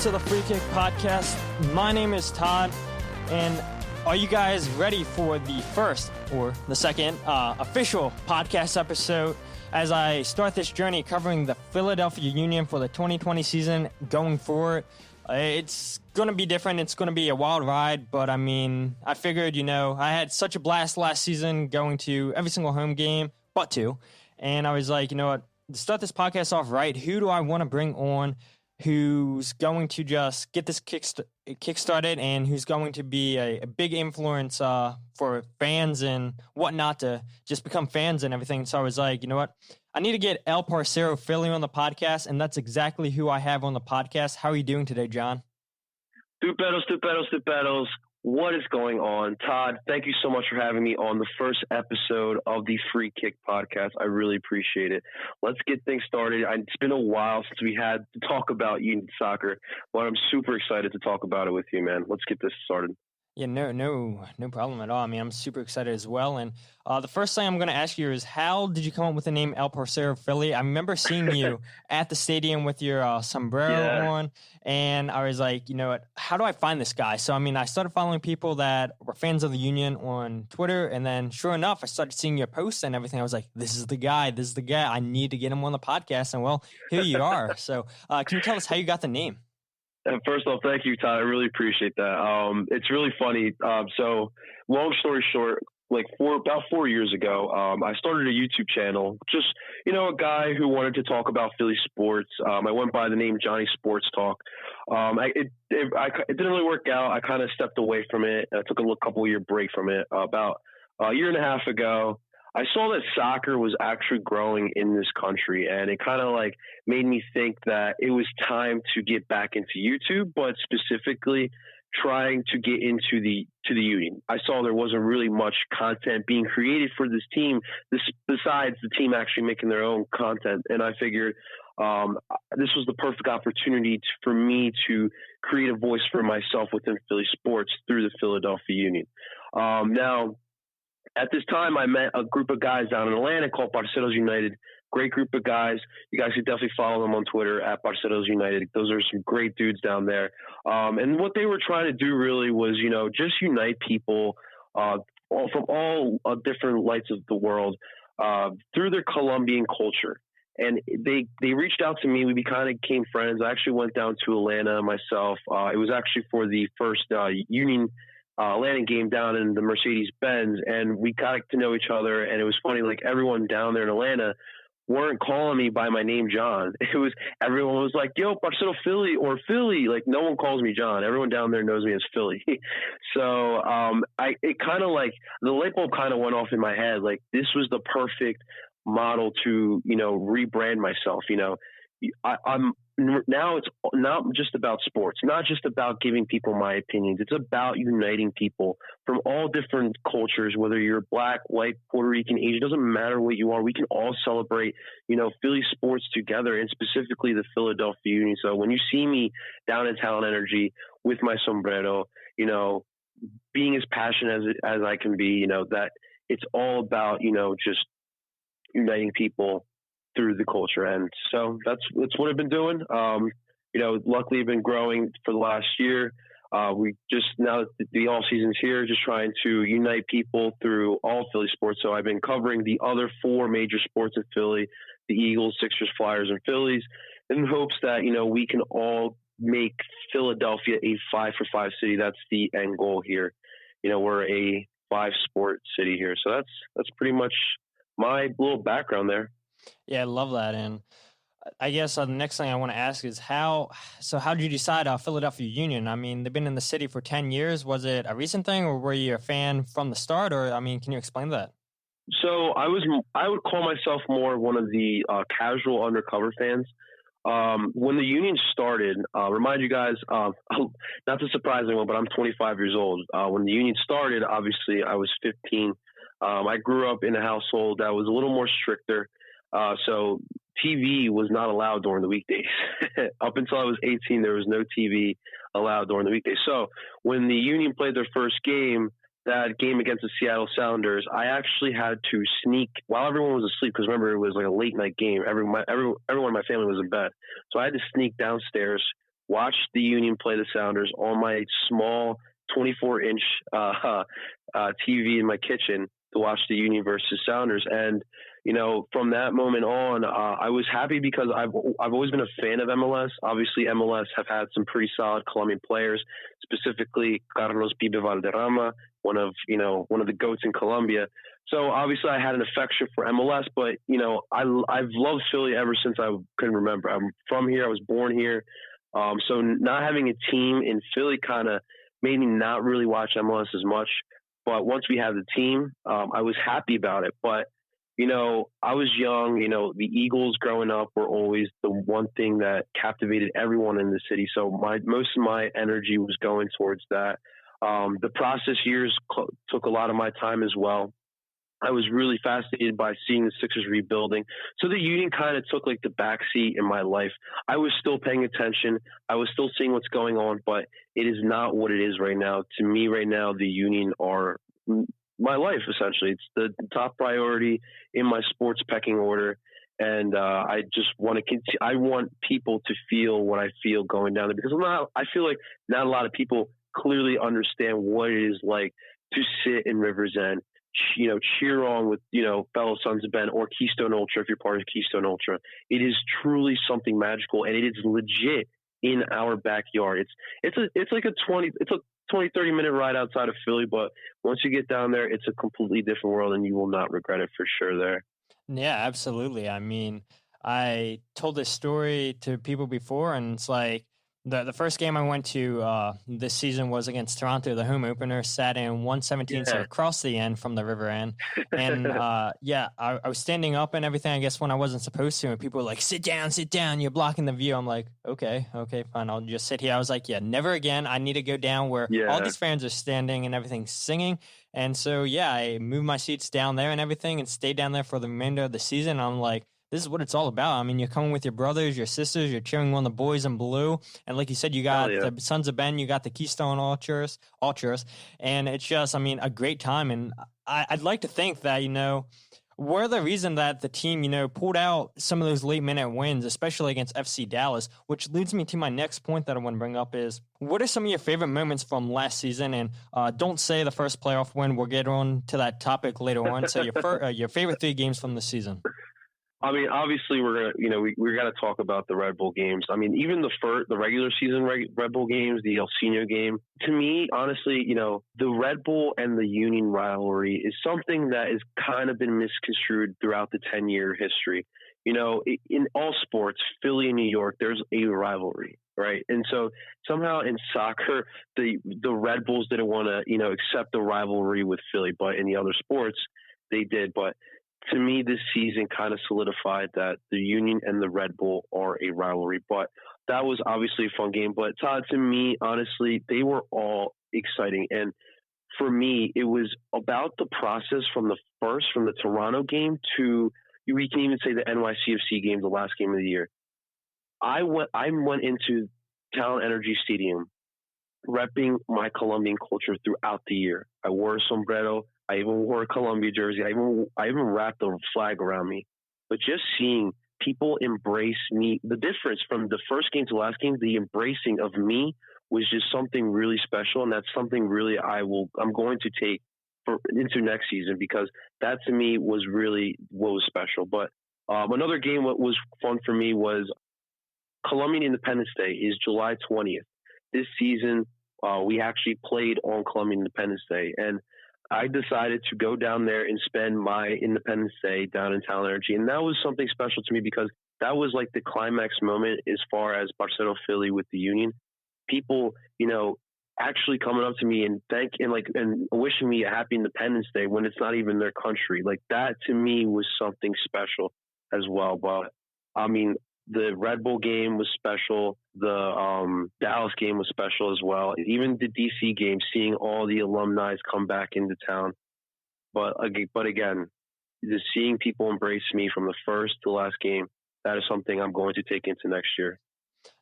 to the Free Kick Podcast. My name is Todd, and are you guys ready for the first, or the second, official podcast episode as I start this journey covering the Philadelphia Union for the 2020 season going forward? It's going to be different. It's going to be a wild ride, but I mean, I figured, I had such a blast last season going to every single home game, but two, and I was like, you know what, to start this podcast off right, who do I want to bring on who's going to just get this kick started and who's going to be a big influence for fans and whatnot to just become fans and everything. So I was like, you know what? I need to get Parcero Philly on the podcast, and that's exactly who I have on the podcast. How are you doing today, John? Stupedos. What is going on? Todd, thank you so much for having me on the first episode of the Free Kick Podcast. I really appreciate it. Let's get things started. It's been a while since we had to talk about youth soccer, but I'm super excited to talk about it with you, man. Let's get this started. Yeah, no problem at all. I mean, I'm super excited as well. And the first thing I'm going to ask you is, how did you come up with the name Parcero Philly? I remember seeing you at the stadium with your sombrero on, and I was like, you know what, how do I find this guy? So, I mean, I started following people that were fans of the Union on Twitter, and then sure enough, I started seeing your posts and everything. I was like, this is the guy. I need to get him on the podcast. And well, here you are. So can you tell us how you got the name? First off, thank you, Todd. I really appreciate that. It's really funny. So long story short, about 4 years ago, I started a YouTube channel, just, a guy who wanted to talk about Philly sports. I went by the name Johnny Sports Talk. It didn't really work out. I kind of stepped away from it. I took a couple year break from it. About a year and a half ago, I saw that soccer was actually growing in this country, and it kind of made me think that it was time to get back into YouTube, but specifically trying to get into the Union. I saw there wasn't really much content being created for this team, besides the team actually making their own content. And I figured this was the perfect opportunity for me to create a voice for myself within Philly sports through the Philadelphia Union. Now, at this time, I met a group of guys down in Atlanta called Parcero United. Great group of guys. You guys should definitely follow them on Twitter at Parcero United. Those are some great dudes down there. And what they were trying to do really was, just unite people from all different lights of the world through their Colombian culture. And they reached out to me. We kind of became friends. I actually went down to Atlanta myself. It was actually for the first Union Atlanta game down in the Mercedes-Benz, and we got to know each other. And it was funny, everyone down there in Atlanta weren't calling me by my name John. Everyone was like, yo, Parcero Philly or Philly. No one calls me John. Everyone down there knows me as Philly. So it kind of the light bulb kind of went off in my head. This was the perfect model to rebrand myself. Now it's not just about sports, not just about giving people my opinions. It's about uniting people from all different cultures, whether you're black, white, Puerto Rican, Asian, it doesn't matter what you are. We can all celebrate, Philly sports together, and specifically the Philadelphia Union. So when you see me down in Talent Energy with my sombrero, being as passionate as I can be, that it's all about, just uniting people through the culture. And so that's what I've been doing. Luckily I've been growing for the last year. We just, now that the all season's here, just trying to unite people through all Philly sports. So I've been covering the other four major sports in Philly, the Eagles, Sixers, Flyers, and Phillies, in hopes that, we can all make Philadelphia a 5-for-5 city. That's the end goal here. We're a 5-sport city here. So that's pretty much my little background there. Yeah, I love that. And I guess the next thing I want to ask is how did you decide Philadelphia Union? I mean, they've been in the city for 10 years. Was it a recent thing, or were you a fan from the start? Or, can you explain that? So I would call myself more one of the casual undercover fans. When the Union started, remind you guys, not to surprise anyone, but I'm 25 years old. When the Union started, obviously I was 15. I grew up in a household that was a little more stricter. So TV was not allowed during the weekdays. Up until I was 18, there was no TV allowed during the weekdays. So when the Union played their first game, that game against the Seattle Sounders, I actually had to sneak while everyone was asleep, because remember, it was like a late night game. Everyone in my family was in bed. So I had to sneak downstairs watched the Union play the Sounders on my small 24-inch TV in my kitchen to watch the Union versus Sounders. And, from that moment on, I was happy because I've always been a fan of MLS. Obviously, MLS have had some pretty solid Colombian players, specifically Carlos Pibe Valderrama, one of the GOATs in Colombia. So obviously I had an affection for MLS, but, I've loved Philly ever since I can remember. I'm from here. I was born here. So not having a team in Philly kind of made me not really watch MLS as much. But once we had the team, I was happy about it. But, I was young. The Eagles growing up were always the one thing that captivated everyone in the city. So most of my energy was going towards that. The process years took a lot of my time as well. I was really fascinated by seeing the Sixers rebuilding. So the Union kind of took like the backseat in my life. I was still paying attention. I was still seeing what's going on, but it is not what it is right now. To me right now, the Union are my life, essentially. It's the top priority in my sports pecking order. And I just want to continue. I want people to feel what I feel going down there, because I feel like not a lot of people clearly understand what it is like to sit in Rivers End, cheer on with, fellow Sons of Ben or Keystone Ultra if you're part of Keystone Ultra. It is truly something magical, and it is legit in our backyard. It's like a 30 minute ride outside of Philly, but once you get down there, it's a completely different world, and you will not regret it for sure there. Yeah, absolutely. I mean, I told this story to people before, and it's like the first game I went to this season was against Toronto, the home opener, sat in 117, so across the end from the river end. And I was standing up and everything, I guess, when I wasn't supposed to, and people were like, sit down, you're blocking the view. I'm like, okay, fine, I'll just sit here. I was like, yeah, never again. I need to go down where all these fans are standing and everything singing. And so, I moved my seats down there and everything and stayed down there for the remainder of the season. I'm like, this is what it's all about. I mean, you're coming with your brothers, your sisters, you're cheering on the boys in blue. And like you said, you got the Sons of Ben, you got the Keystone Ultras. And it's just, a great time. And I'd like to think that, we're the reason that the team, pulled out some of those late minute wins, especially against FC Dallas, which leads me to my next point that I want to bring up is, what are some of your favorite moments from last season? And don't say the first playoff win. We'll get on to that topic later on. So your favorite 3 games from the season. I mean, obviously we're got to talk about the Red Bull games. I mean, even the regular season Red Bull games, the El Seno game. To me, honestly, the Red Bull and the Union rivalry is something that has kind of been misconstrued throughout the 10-year history. In all sports, Philly and New York, there's a rivalry, right? And so somehow in soccer, the Red Bulls didn't want to, accept the rivalry with Philly, but in the other sports, they did. But to me, this season kind of solidified that the Union and the Red Bull are a rivalry. But that was obviously a fun game. But Todd, to me, honestly, they were all exciting. And for me, it was about the process from the Toronto game to, we can even say the NYCFC game, the last game of the year. I went into Talent Energy Stadium repping my Colombian culture throughout the year. I wore a sombrero. I even wore a Colombia jersey. I even wrapped a flag around me. But just seeing people embrace me, the difference from the first game to the last game, the embracing of me was just something really special. And that's something really I'm going to take into next season, because that to me was really what was special. But another game what was fun for me was Colombian Independence Day is July 20th. This season, we actually played on Colombian Independence Day. And I decided to go down there and spend my Independence Day down in Talent Energy. And that was something special to me, because that was like the climax moment as far as Parcero Philly with the Union. People, actually coming up to me and and wishing me a happy Independence Day when it's not even their country. Like that to me was something special as well. But I mean, the Red Bull game was special. The Dallas game was special as well. Even the DC game, seeing all the alumni come back into town. But again, just seeing people embrace me from the first to last game, that is something I'm going to take into next year.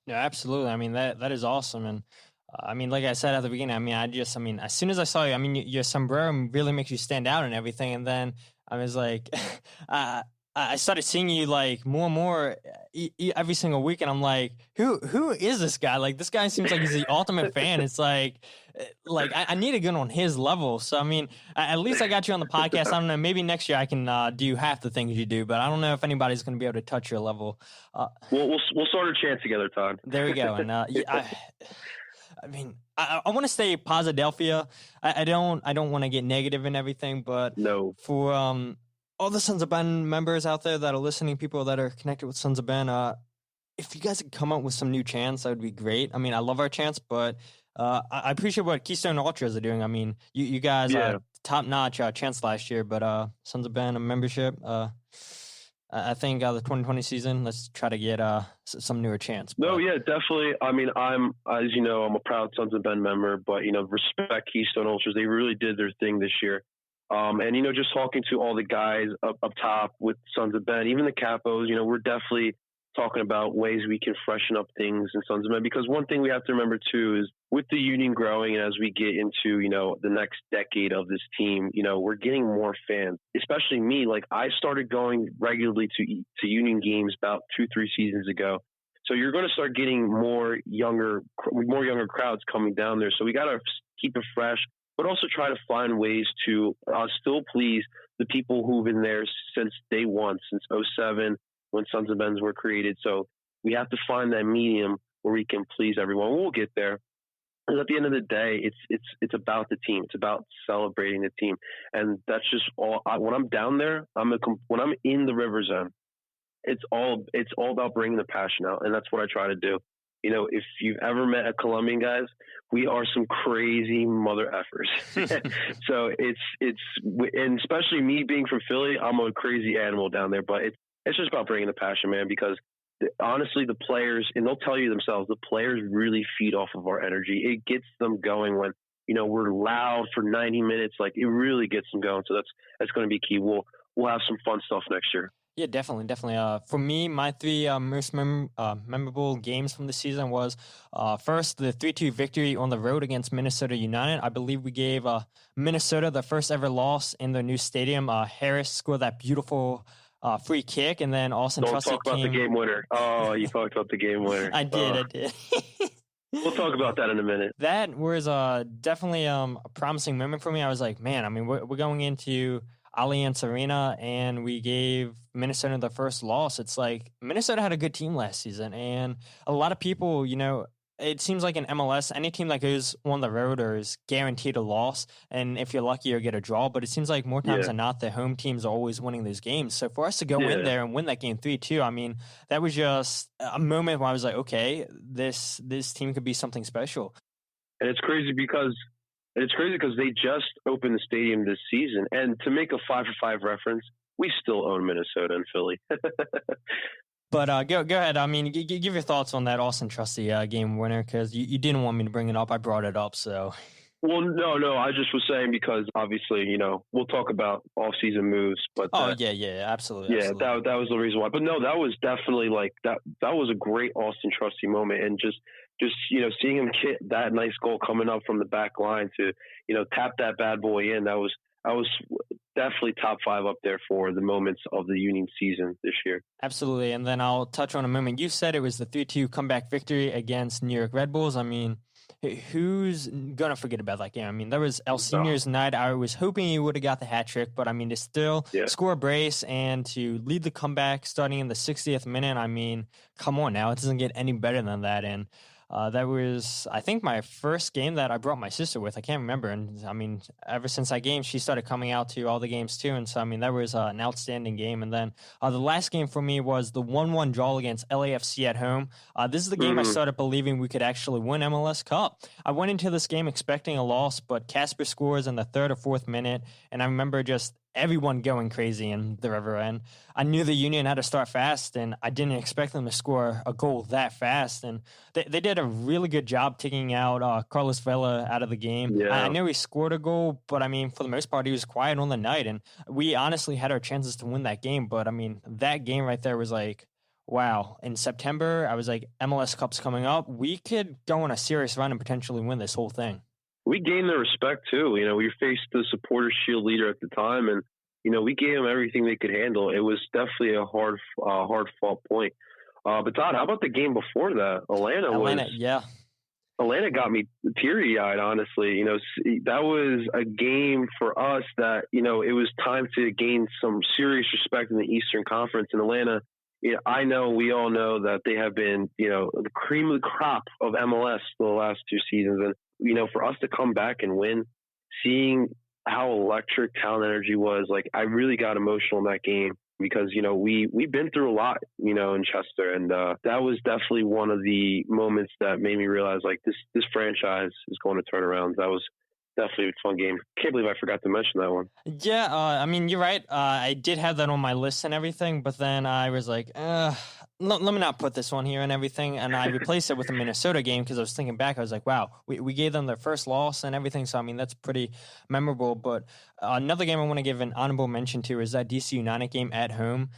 No, absolutely. I mean, that is awesome. And like I said at the beginning, as soon as I saw you, your sombrero really makes you stand out and everything. And then I was like, I started seeing you like more and more every single week, and I'm like, who is this guy? Like, this guy seems like he's the ultimate fan. It's like I need to get on his level. So I mean, at least I got you on the podcast. I don't know, maybe next year I can do half the things you do, but I don't know if anybody's going to be able to touch your level. We'll start a chant together, Todd. There we go. And I mean, I want to stay Posidelphia. I don't want to get negative and everything, but no. For all the Sons of Ben members out there that are listening, people that are connected with Sons of Ben, if you guys could come up with some new chants, that would be great. I mean, I love our chants, but I appreciate what Keystone Ultras are doing. I mean, you guys top-notch chants last year, but Sons of Ben, a membership, I think the 2020 season, let's try to get some newer chants. No, yeah, definitely. I mean, as you know, I'm a proud Sons of Ben member, but, respect Keystone Ultras. They really did their thing this year. And, just talking to all the guys up top with Sons of Ben, even the capos, we're definitely talking about ways we can freshen up things in Sons of Ben. Because one thing we have to remember, too, is with the union growing and as we get into, the next decade of this team, we're getting more fans, especially me. Like, I started going regularly to union games about 2-3 seasons ago. So you're going to start getting more younger crowds coming down there. So we got to keep it fresh, but also try to find ways to still please the people who've been there since day one, since 2007, when Sons of Ben's were created. So we have to find that medium where we can please everyone. We'll get there. And at the end of the day, it's about the team. It's about celebrating the team. And that's just all. When I'm down there, when I'm in the River Zone, it's all about bringing the passion out. And that's what I try to do. If you've ever met a Colombian, guys, we are some crazy mother effers. So and especially me being from Philly, I'm a crazy animal down there, but it's just about bringing the passion, man, because honestly, the players, and they'll tell you themselves, the players really feed off of our energy. It gets them going when, we're loud for 90 minutes. Like, it really gets them going. So that's going to be key. We'll have some fun stuff next year. Yeah, definitely. For me, my three most memorable games from the season was first, the 3-2 victory on the road against Minnesota United. I believe we gave Minnesota the first ever loss in their new stadium. Harris scored that beautiful free kick, and then Auston Trusty talk about the game winner. Oh, you talked about the game winner. I did. We'll talk about that in a minute. That was definitely a promising moment for me. I was like, man, I mean, we're going into Allianz Arena, and we gave Minnesota the first loss. It's like Minnesota had a good team last season, and a lot of people, it seems like in MLS, any team that goes on the road is guaranteed a loss, and if you're lucky, you'll get a draw. But it seems like more times than not, the home teams are always winning those games. So for us to go in there and win that game 3-2, I mean, that was just a moment where I was like, okay, this team could be something special. And it's crazy because they just opened the stadium this season. And to make a 5-for-5 reference, we still own Minnesota and Philly. But go ahead. I mean, give your thoughts on that Auston Trusty game winner, because you didn't want me to bring it up. I brought it up, so. Well, no. I just was saying because obviously, we'll talk about off-season moves. But yeah, absolutely. Yeah, absolutely. That was the reason why. But no, that was definitely like that. That was a great Auston Trusty moment, and just seeing him hit that nice goal coming up from the back line to tap that bad boy in. That was definitely top 5 up there for the moments of the Union season this year. Absolutely. And then I'll touch on a moment. You said it was the 3-2 comeback victory against New York Red Bulls. I mean, who's going to forget about that game? I mean, that was El Senior's night. I was hoping he would have got the hat trick, but I mean, to still score a brace and to lead the comeback starting in the 60th minute. I mean, come on now. It doesn't get any better than that. And that was, I think, my first game that I brought my sister with. I can't remember. And I mean, ever since that game, she started coming out to all the games too. And so, I mean, that was an outstanding game. And then the last game for me was the 1-1 draw against LAFC at home. This is the game I started believing we could actually win MLS Cup. I went into this game expecting a loss, but Casper scores in the 3rd or 4th minute. And I remember just everyone going crazy in the River End. I knew the Union had to start fast, and I didn't expect them to score a goal that fast. And they did a really good job taking out Carlos Vela out of the game. Yeah. I know he scored a goal, but I mean, for the most part, he was quiet on the night, and we honestly had our chances to win that game. But I mean, that game right there was like, wow. In September, I was like, MLS Cup's coming up. We could go on a serious run and potentially win this whole thing. We gained their respect too. We faced the Supporters Shield leader at the time, and we gave them everything they could handle. It was definitely a hard fought point. But Todd, how about the game before that? Atlanta got me teary-eyed, honestly. That was a game for us that, it was time to gain some serious respect in the Eastern Conference. In Atlanta, we all know that they have been, the cream of the crop of MLS the last 2 seasons. And, for us to come back and win, seeing how electric Talent Energy was, like, I really got emotional in that game. Because, we've been through a lot, in Chester. And that was definitely one of the moments that made me realize, like, this franchise is going to turn around. That was definitely a fun game. Can't believe I forgot to mention that one. Yeah, you're right. I did have that on my list and everything, but then I was like, let me not put this one here and everything. And I replaced it with a Minnesota game because I was thinking back. I was like, wow, we gave them their first loss and everything. So, that's pretty memorable. But another game I want to give an honorable mention to is that DC United game at home.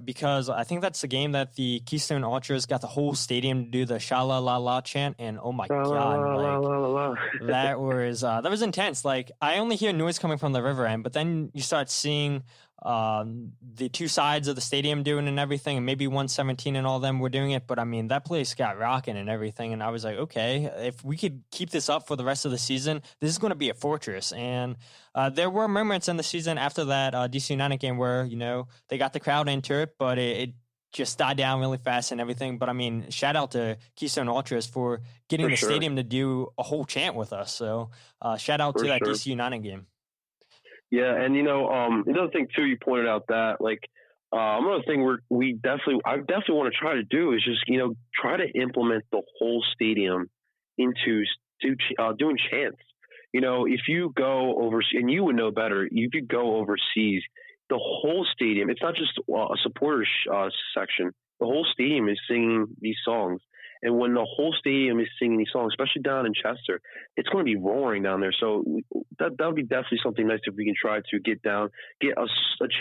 Because I think that's the game that the Keystone Ultras got the whole stadium to do the sha-la-la-la chant, and oh my God, that was intense. Like, I only hear noise coming from the river end, but then you start seeing the two sides of the stadium doing and everything, and maybe 117 and all of them were doing it, but that place got rocking and everything, and I was like, okay, if we could keep this up for the rest of the season, this is going to be a fortress. And there were moments in the season after that DC United game where, they got the crowd into it, but it just died down really fast and everything. But shout out to Keystone Ultras for getting the stadium to do a whole chant with us. So shout out to that DC United game. Yeah, and another thing too, you pointed out that, like, another thing I definitely want to try to do is just try to implement the whole stadium into doing chants. If you go overseas, and you would know better, if you go overseas, the whole stadium, it's not just a supporters section. The whole stadium is singing these songs. And when the whole stadium is singing these songs, especially down in Chester, it's going to be roaring down there. So that would be definitely something nice if we can try to get a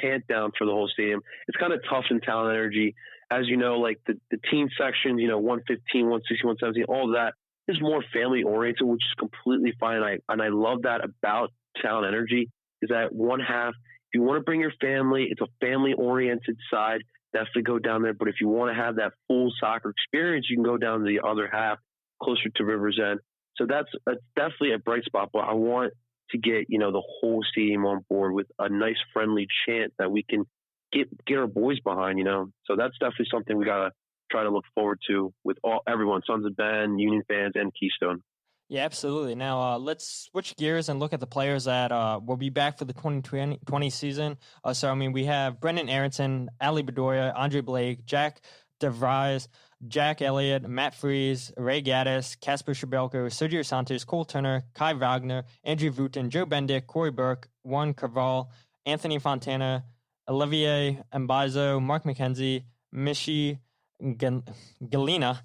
chant down for the whole stadium. It's kind of tough in Talent Energy. As you know, like the teen sections, 115, 116, 117, all of that is more family oriented, which is completely fine. And I love that about Talent Energy, is that one half, if you want to bring your family, it's a family oriented side, definitely go down there. But if you want to have that full soccer experience, you can go down to the other half, closer to River's End. So that's definitely a bright spot. But I want to get, the whole stadium on board with a nice friendly chant that we can get our boys behind, So that's definitely something we got to try to look forward to with everyone, Sons of Ben, Union fans, and Keystone. Yeah, absolutely. Now, let's switch gears and look at the players that will be back for the 2020 season. We have Brendan Aronson, Ali Bedoya, Andre Blake, Jack DeVries, Jack Elliott, Matt Freese, Ray Gaddis, Casper Shabelko, Sergio Santos, Cole Turner, Kai Wagner, Andrew Wooten, Joe Bendick, Corey Burke, Juan Carval, Anthony Fontana, Olivier Mbazo, Mark McKenzie, Mishi Galina,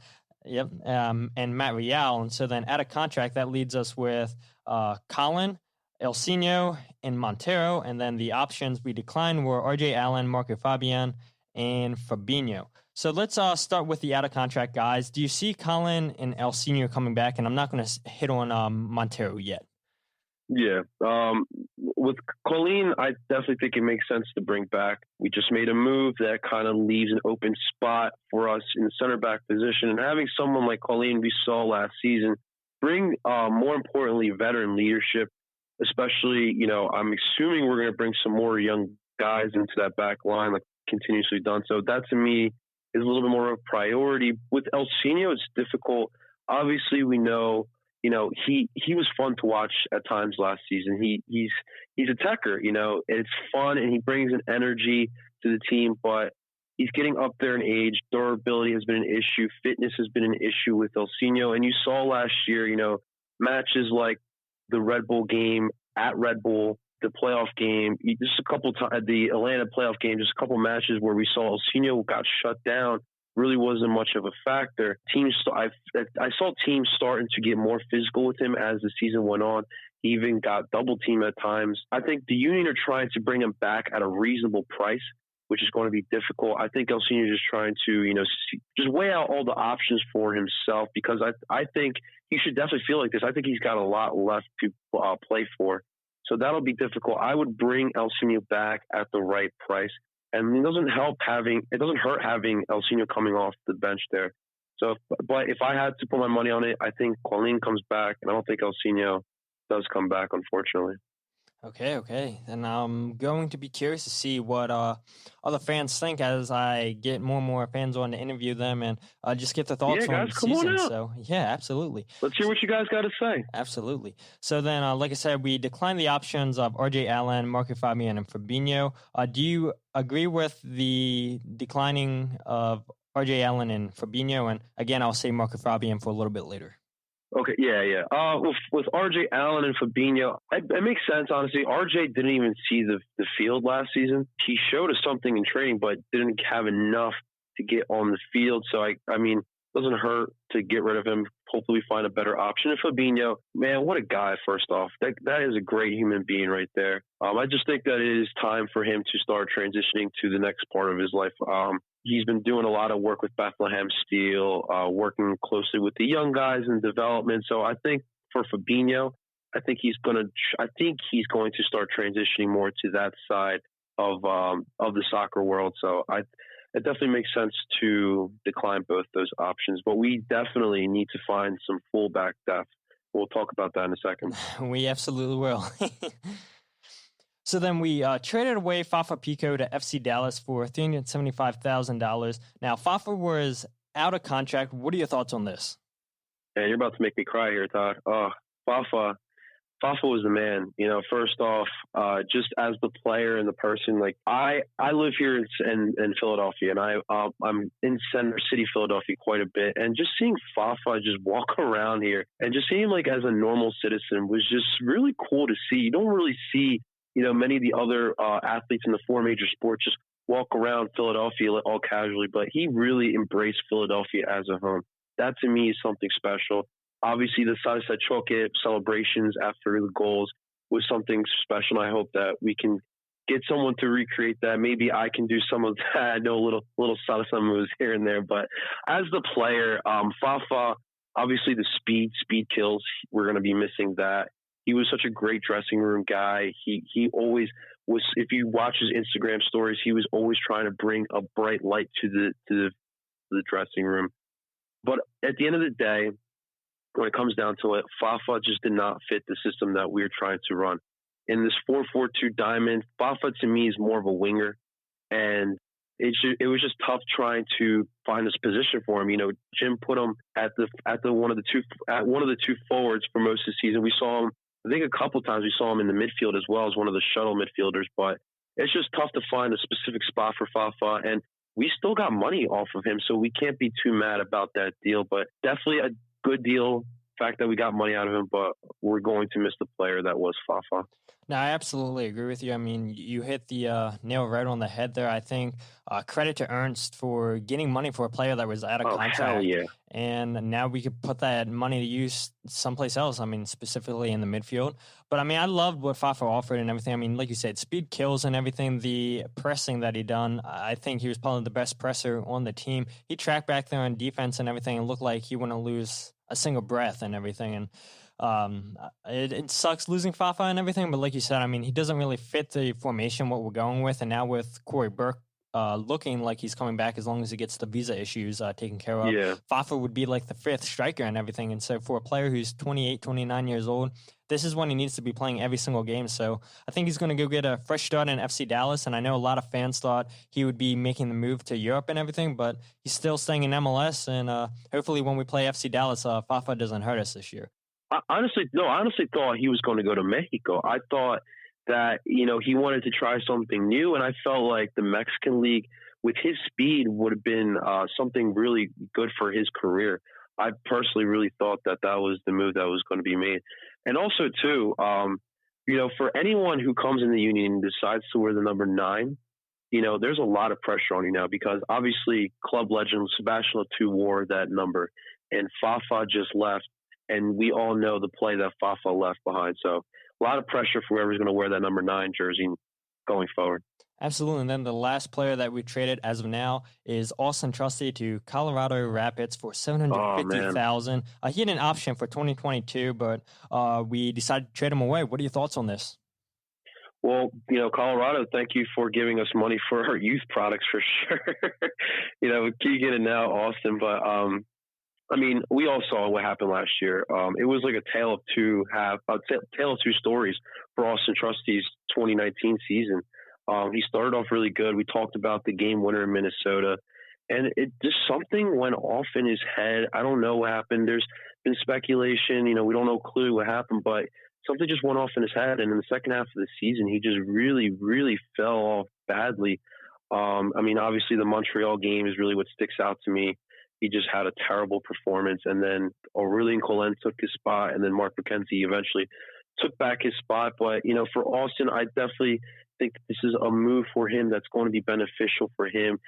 and Matt Real. And so then at a contract, that leads us with Colin, Elsinho, and Monteiro. And then the options we declined were RJ Allen, Marco Fabian, and Fabinho. So let's start with the out of contract guys. Do you see Colin and Elsinho coming back? And I'm not going to hit on Monteiro yet. Yeah. With Colleen, I definitely think it makes sense to bring back. We just made a move that kind of leaves an open spot for us in the center back position. And having someone like Colleen we saw last season bring, more importantly, veteran leadership, especially, I'm assuming we're going to bring some more young guys into that back line, like continuously done. So that to me is a little bit more of a priority. With Elsinho, it's difficult. Obviously, we know, he was fun to watch at times last season. He's a techer, it's fun and he brings an energy to the team, but he's getting up there in age. Durability has been an issue. Fitness has been an issue with Elsinho. And you saw last year, matches like the Red Bull game at Red Bull, the playoff game, just a couple times, the Atlanta playoff game, just a couple matches where we saw Elsinho got shut down. Really wasn't much of a factor. I saw teams starting to get more physical with him as the season went on. He even got double teamed at times. I think the Union are trying to bring him back at a reasonable price, which is going to be difficult. I think Elsinho is just trying to, just weigh out all the options for himself, because I think he should definitely feel like this. I think he's got a lot left to play for. So that'll be difficult. I would bring Elsinho back at the right price. And it doesn't hurt having Elsinho coming off the bench there. So, but if I had to put my money on it, I think Colleen comes back, and I don't think Elsinho does come back, unfortunately. Okay. And I'm going to be curious to see what other fans think as I get more and more fans on to interview them and just get their thoughts on the season. So, yeah, absolutely. Let's hear what you guys got to say. Absolutely. So then, like I said, we declined the options of RJ Allen, Marco Fabian, and Fabinho. Do you agree with the declining of RJ Allen and Fabinho? And again, I'll say Marco Fabian for a little bit later. Okay, yeah. With RJ Allen and Fabinho, it makes sense, honestly. RJ didn't even see the field last season. He showed us something in training, but didn't have enough to get on the field. So, I mean, it doesn't hurt to get rid of him. Hopefully find a better option. And Fabinho, man, what a guy, first off. That is a great human being right there. I just think that it is time for him to start transitioning to the next part of his life. He's been doing a lot of work with Bethlehem Steel, working closely with the young guys in development. So I think for Fabinho, I think he's going to start transitioning more to that side of the soccer world. So it definitely makes sense to decline both those options. But we definitely need to find some fullback depth. We'll talk about that in a second. We absolutely will. So then we traded away Fafa Picault to FC Dallas for $375,000. Now, Fafa was out of contract. What are your thoughts on this? Yeah, you're about to make me cry here, Todd. Fafa was the man. You know, first off, just as the player and the person, like I live here in Philadelphia, and I'm in Center City, Philadelphia quite a bit, and just seeing Fafa just walk around here and just seeing him like as a normal citizen was just really cool to see. You don't really see, you know, many of the other athletes in the four major sports just walk around Philadelphia all casually, but he really embraced Philadelphia as a home. That to me is something special. Obviously, the Salsa Choque celebrations after the goals was something special. And I hope that we can get someone to recreate that. Maybe I can do some of that. I know little salsa moves here and there, but as the player, Fafa, obviously the speed kills. We're going to be missing that. He was such a great dressing room guy. He always was. If you watch his Instagram stories, he was always trying to bring a bright light to the dressing room. But at the end of the day, when it comes down to it, Fafa just did not fit the system that we were trying to run. In this 4-4-2 diamond, Fafa to me is more of a winger, and it was just tough trying to find this position for him. You know, Jim put him at one of the two forwards for most of the season. We saw him, I think a couple times we saw him in the midfield as well as one of the shuttle midfielders, but it's just tough to find a specific spot for Fafa, and we still got money off of him, so we can't be too mad about that deal. But definitely a good deal, fact that we got money out of him, but we're going to miss the player that was Fafa. No, I absolutely agree with you. I mean, you hit the nail right on the head there. I think credit to Ernst for getting money for a player that was out of contract. Hell yeah. And now we could put that money to use someplace else. I mean, specifically in the midfield. But I mean, I loved what Fafa offered and everything. I mean, like you said, speed kills and everything. The pressing that he done, I think he was probably the best presser on the team. He tracked back there on defense and everything and looked like he wouldn't lose a single breath and everything. And it sucks losing Fafa and everything, but like you said, I mean, he doesn't really fit the formation, what we're going with. And now with Corey Burke looking like he's coming back as long as he gets the visa issues taken care of, yeah. Fafa would be like the fifth striker and everything. And so for a player who's 28, 29 years old, this is when he needs to be playing every single game. So I think he's going to go get a fresh start in FC Dallas. And I know a lot of fans thought he would be making the move to Europe and everything, but he's still staying in MLS. And hopefully when we play FC Dallas, Fafa doesn't hurt us this year. I honestly thought he was going to go to Mexico. I thought that, you know, he wanted to try something new, and I felt like the Mexican League with his speed would have been something really good for his career. I personally really thought that was the move that was going to be made. And also, too, you know, for anyone who comes in the Union and decides to wear the number 9, you know, there's a lot of pressure on you now because obviously club legend Sebastian Eto'o wore that number, and Fafa just left. And we all know the play that Fafa left behind. So a lot of pressure for whoever's going to wear that number 9 jersey going forward. Absolutely. And then the last player that we traded as of now is Auston Trusty to Colorado Rapids for $750,000. He had an option for 2022, but we decided to trade him away. What are your thoughts on this? Well, Colorado, thank you for giving us money for our youth products for sure. Keegan and now Auston, but we all saw what happened last year. It was like a tale of two stories for Auston Trusty's 2019 season. He started off really good. We talked about the game winner in Minnesota, and it just something went off in his head. I don't know what happened. There's been speculation. We don't know clearly what happened, but something just went off in his head. And in the second half of the season, he just really, really fell off badly. Obviously the Montreal game is really what sticks out to me. He just had a terrible performance, and then Aurélien Collin took his spot, and then Mark McKenzie eventually took back his spot. But, for Auston, I definitely think this is a move for him that's going to be beneficial for him.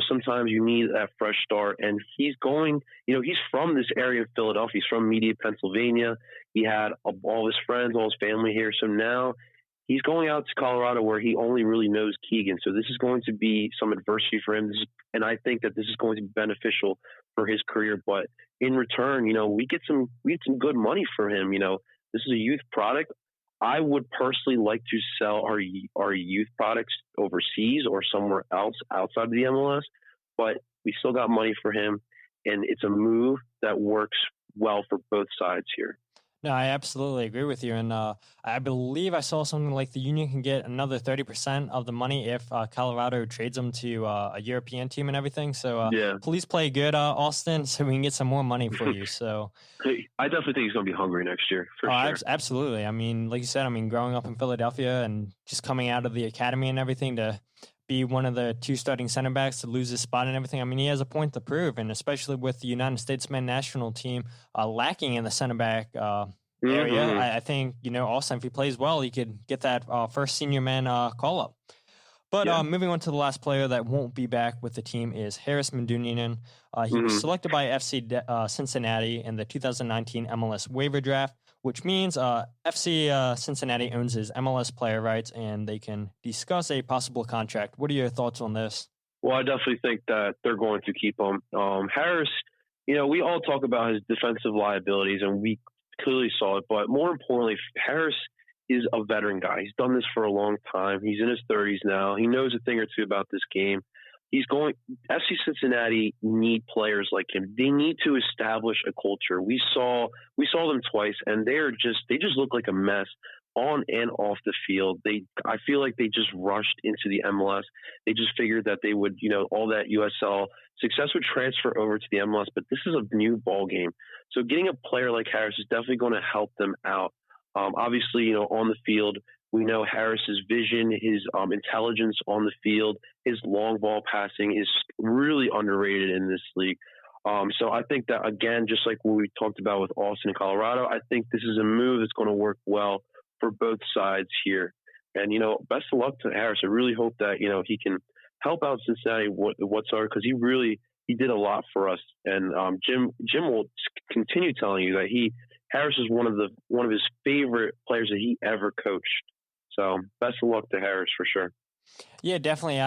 Sometimes you need that fresh start, and he's going, he's from this area of Philadelphia. He's from Media, Pennsylvania. He had all his friends, all his family here. So now he's going out to Colorado where he only really knows Keegan. So this is going to be some adversity for him. And I think that this is going to be beneficial for his career. But in return, we get some good money for him. This is a youth product. I would personally like to sell our youth products overseas or somewhere else outside of the MLS, but we still got money for him, and it's a move that works well for both sides here. No, I absolutely agree with you. And I believe I saw something like the Union can get another 30% of the money if Colorado trades them to a European team and everything. So please play good, Auston, so we can get some more money for you. So I definitely think he's going to be hungry next year, for sure. Absolutely. Like you said, growing up in Philadelphia and just coming out of the academy and everything to be one of the two starting center backs to lose his spot and everything. He has a point to prove, and especially with the United States men's national team lacking in the center back area, I think, Auston, if he plays well, he could get that first senior man call up. But moving on to the last player that won't be back with the team is Haris Medunjanin. He was selected by FC Cincinnati in the 2019 MLS waiver draft, which means FC Cincinnati owns his MLS player rights, and they can discuss a possible contract. What are your thoughts on this? Well, I definitely think that they're going to keep him. Haris, we all talk about his defensive liabilities, and we clearly saw it. But more importantly, Haris is a veteran guy. He's done this for a long time. He's in his 30s now. He knows a thing or two about this game. FC Cincinnati need players like him. They need to establish a culture. We saw them twice, and they just look like a mess on and off the field. I feel like they just rushed into the MLS. They just figured that they would, all that USL success would transfer over to the MLS, but this is a new ball game. So getting a player like Haris is definitely going to help them out. Obviously, on the field, we know Harris's vision, his intelligence on the field, his long ball passing is really underrated in this league. So I think that, again, just like what we talked about with Auston and Colorado, I think this is a move that's going to work well for both sides here. And, best of luck to Haris. I really hope that, he can help out Cincinnati whatsoever, because he did a lot for us. And Jim will continue telling you that Haris is one of his favorite players that he ever coached. So best of luck to Haris for sure. Yeah, definitely. You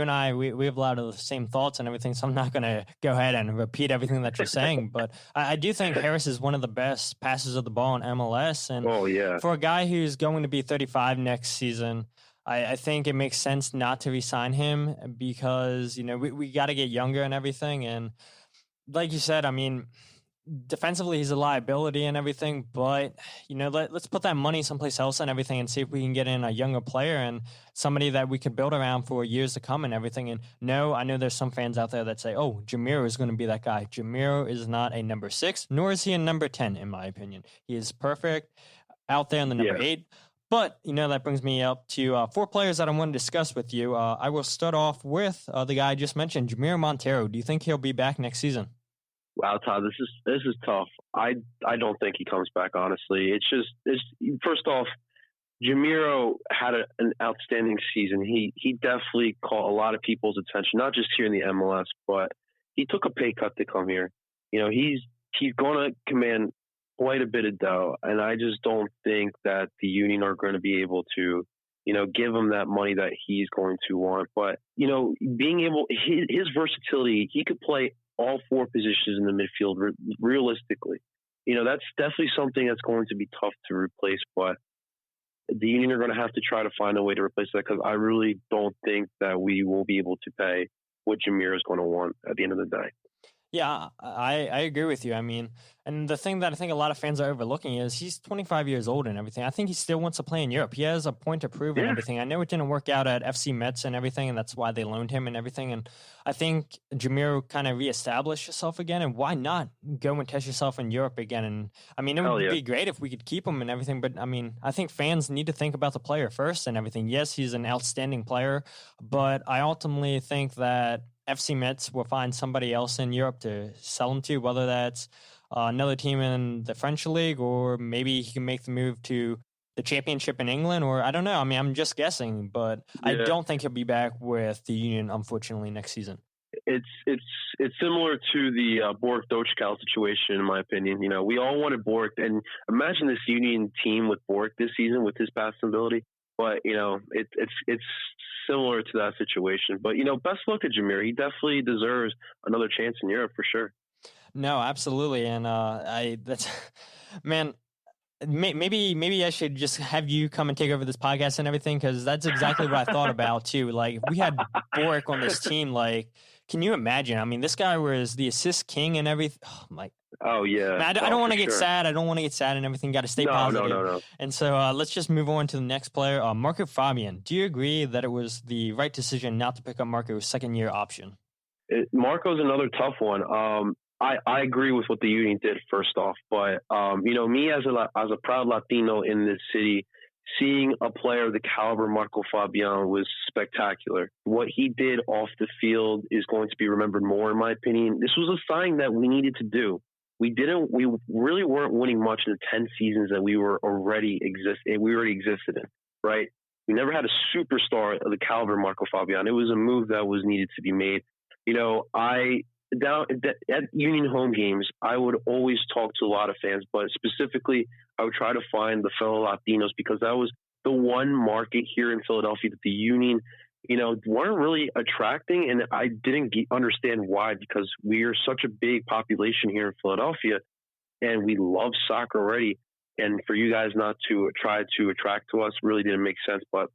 and I, we have a lot of the same thoughts and everything, so I'm not going to go ahead and repeat everything that you're saying, but I do think Haris is one of the best passers of the ball in MLS. And for a guy who's going to be 35 next season, I think it makes sense not to re-sign him because, we got to get younger and everything. And like you said, defensively, he's a liability and everything, but, let's put that money someplace else and everything and see if we can get in a younger player and somebody that we could build around for years to come and everything. And no, I know there's some fans out there that say, oh, Jamiro is going to be that guy. Jamiro is not a number 6, nor is he a number 10, in my opinion. He is perfect out there in the number 8. But, that brings me up to 4 players that I want to discuss with you. I will start off with the guy I just mentioned, Jamiro Monteiro. Do you think he'll be back next season? Wow, Todd, this is tough. I don't think he comes back, honestly. It's first off, Jamiro had an outstanding season. He definitely caught a lot of people's attention, not just here in the MLS, but he took a pay cut to come here. He's going to command quite a bit of dough, and I just don't think that the Union are going to be able to, give him that money that he's going to want. But, being able, his versatility, he could play all 4 positions in the midfield realistically. That's definitely something that's going to be tough to replace. But the Union are going to have to try to find a way to replace that because I really don't think that we will be able to pay what Jamiro is going to want at the end of the day. Yeah, I agree with you. I mean, and the thing that I think a lot of fans are overlooking is he's 25 years old and everything. I think he still wants to play in Europe. He has a point to prove and everything. I know it didn't work out at FC Metz and everything, and that's why they loaned him and everything. And I think Jamiro kind of reestablished himself again, and why not go and test yourself in Europe again? And I mean, it would be great if we could keep him and everything, but I mean, I think fans need to think about the player first and everything. Yes, he's an outstanding player, but I ultimately think that FC Metz will find somebody else in Europe to sell him to, whether that's another team in the French league, or maybe he can make the move to the championship in England, or I don't know. I mean, I'm just guessing, but I don't think he'll be back with the Union, unfortunately, next season. It's similar to the Bork Dochkow situation, in my opinion. You know, we all wanted Bork, and imagine this Union team with Bork this season with his passing ability. But you know, it's similar to that situation. But you know, best luck to Jamiro. He definitely deserves another chance in Europe for sure. No, absolutely, and man. Maybe I should just have you come and take over this podcast and everything, because that's exactly what I thought about too. Like, if we had Bork on this team, like, can you imagine? I mean, this guy was the assist king and everything. Oh yeah. Man, I don't want to get sad. I don't want to get sad and everything. Got to stay positive. No. And so let's just move on to the next player, Marco Fabian. Do you agree that it was the right decision not to pick up Marco's second-year option? Marco's another tough one. I agree with what the Union did first off, but you know, me as a proud Latino in this city, seeing a player of the caliber Marco Fabian was spectacular. What he did off the field is going to be remembered more, in my opinion. This was a sign that we needed to do. We really weren't winning much in the 10 seasons that we already existed in, right? We never had a superstar of the caliber Marco Fabian. It was a move that was needed to be made. You know, at Union home games, I would always talk to a lot of fans, but specifically, I would try to find the fellow Latinos, because that was the one market here in Philadelphia that the Union, you know, weren't really attracting. And I didn't understand why, because we are such a big population here in Philadelphia and we love soccer already. And for you guys not to try to attract to us really didn't make sense. But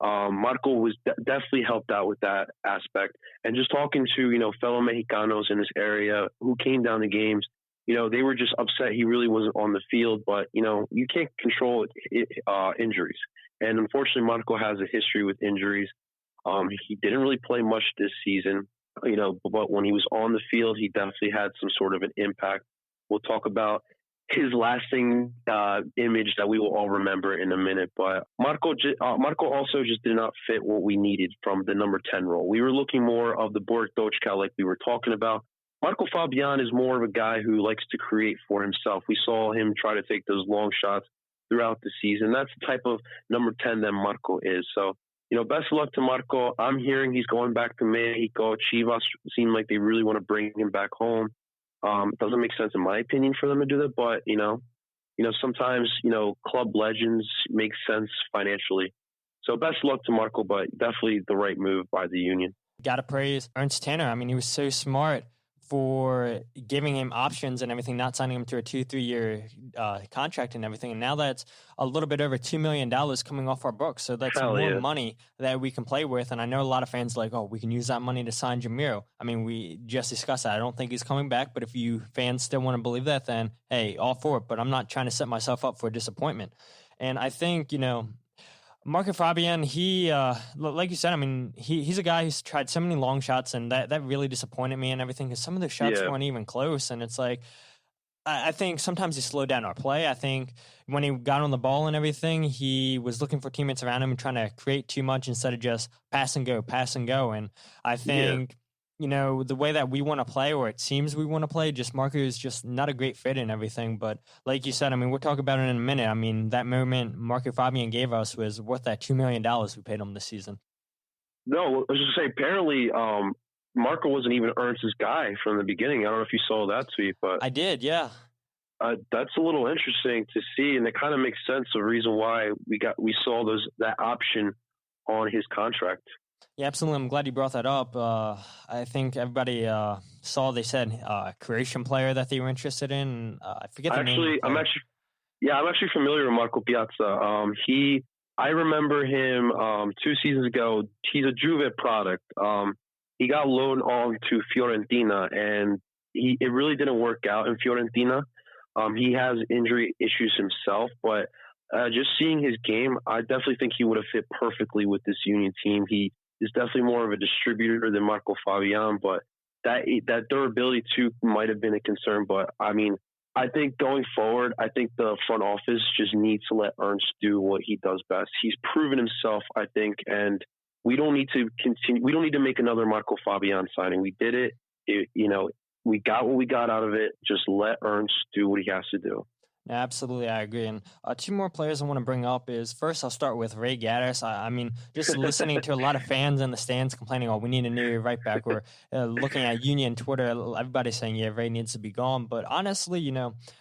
Marco was definitely helped out with that aspect. And just talking to, you know, fellow Mexicanos in this area who came down to games, you know, they were just upset he really wasn't on the field. But, you know, you can't control injuries. And unfortunately, Marco has a history with injuries. He didn't really play much this season, you know, but when he was on the field, he definitely had some sort of an impact. We'll talk about his lasting image that we will all remember in a minute. But Marco also just did not fit what we needed from the number 10 role. We were looking more of the Bork Dochkow like we were talking about. Marco Fabian is more of a guy who likes to create for himself. We saw him try to take those long shots throughout the season. That's the type of number 10 that Marco is. So, you know, best of luck to Marco. I'm hearing he's going back to Mexico. Chivas seem like they really want to bring him back home. It doesn't make sense, in my opinion, for them to do that. But, you know, sometimes, you know, club legends make sense financially. So best of luck to Marco, but definitely the right move by the Union. Got to praise Ernst Tanner. I mean, he was so smart for giving him options and everything, not signing him to a 2-3 year contract and everything. And now that's a little bit over $2 million coming off our books. So that's more money that we can play with. And I know a lot of fans like, oh, we can use that money to sign Jamiro. I mean, we just discussed that. I don't think he's coming back, but if you fans still want to believe that, then hey, all for it. But I'm not trying to set myself up for disappointment. And I think, you know, Marco Fabian, he, like you said, I mean, he's a guy who's tried so many long shots, and that really disappointed me and everything, because some of the shots weren't even close. And it's like, I think sometimes he slowed down our play. I think when he got on the ball and everything, he was looking for teammates around him and trying to create too much instead of just pass and go. And I think, you know, the way that we want to play, or it seems we want to play, just Marco is just not a great fit and everything. But like you said, I mean, we'll talk about it in a minute. I mean, that moment Marco Fabian gave us was worth that $2 million we paid him this season. No, I was just saying, apparently Marco wasn't even Ernst's guy from the beginning. I don't know if you saw that tweet, but I did, yeah. That's a little interesting to see, and it kind of makes sense. The reason why we saw that option on his contract. Yeah, absolutely. I'm glad you brought that up. I think everybody saw they said Croatian player that they were interested in. I forget the name. I'm actually familiar with Marco Piazza. He I remember him 2 seasons ago. He's a Juve product. He got loaned on to Fiorentina, and it really didn't work out in Fiorentina. He has injury issues himself, but just seeing his game, I definitely think he would have fit perfectly with this Union team. He is definitely more of a distributor than Marco Fabian, but that durability too might have been a concern. But I mean, I think going forward, I think the front office just needs to let Ernst do what he does best. He's proven himself, I think, and we don't need to continue. We don't need to make another Marco Fabian signing. We did it. We got what we got out of it. Just let Ernst do what he has to do. Absolutely, I agree. And two more players I want to bring up is, first, I'll start with Ray Gaddis. I mean, just listening to a lot of fans in the stands complaining, we need a new right back. Or looking at Union Twitter, everybody's saying, yeah, Ray needs to be gone. But honestly,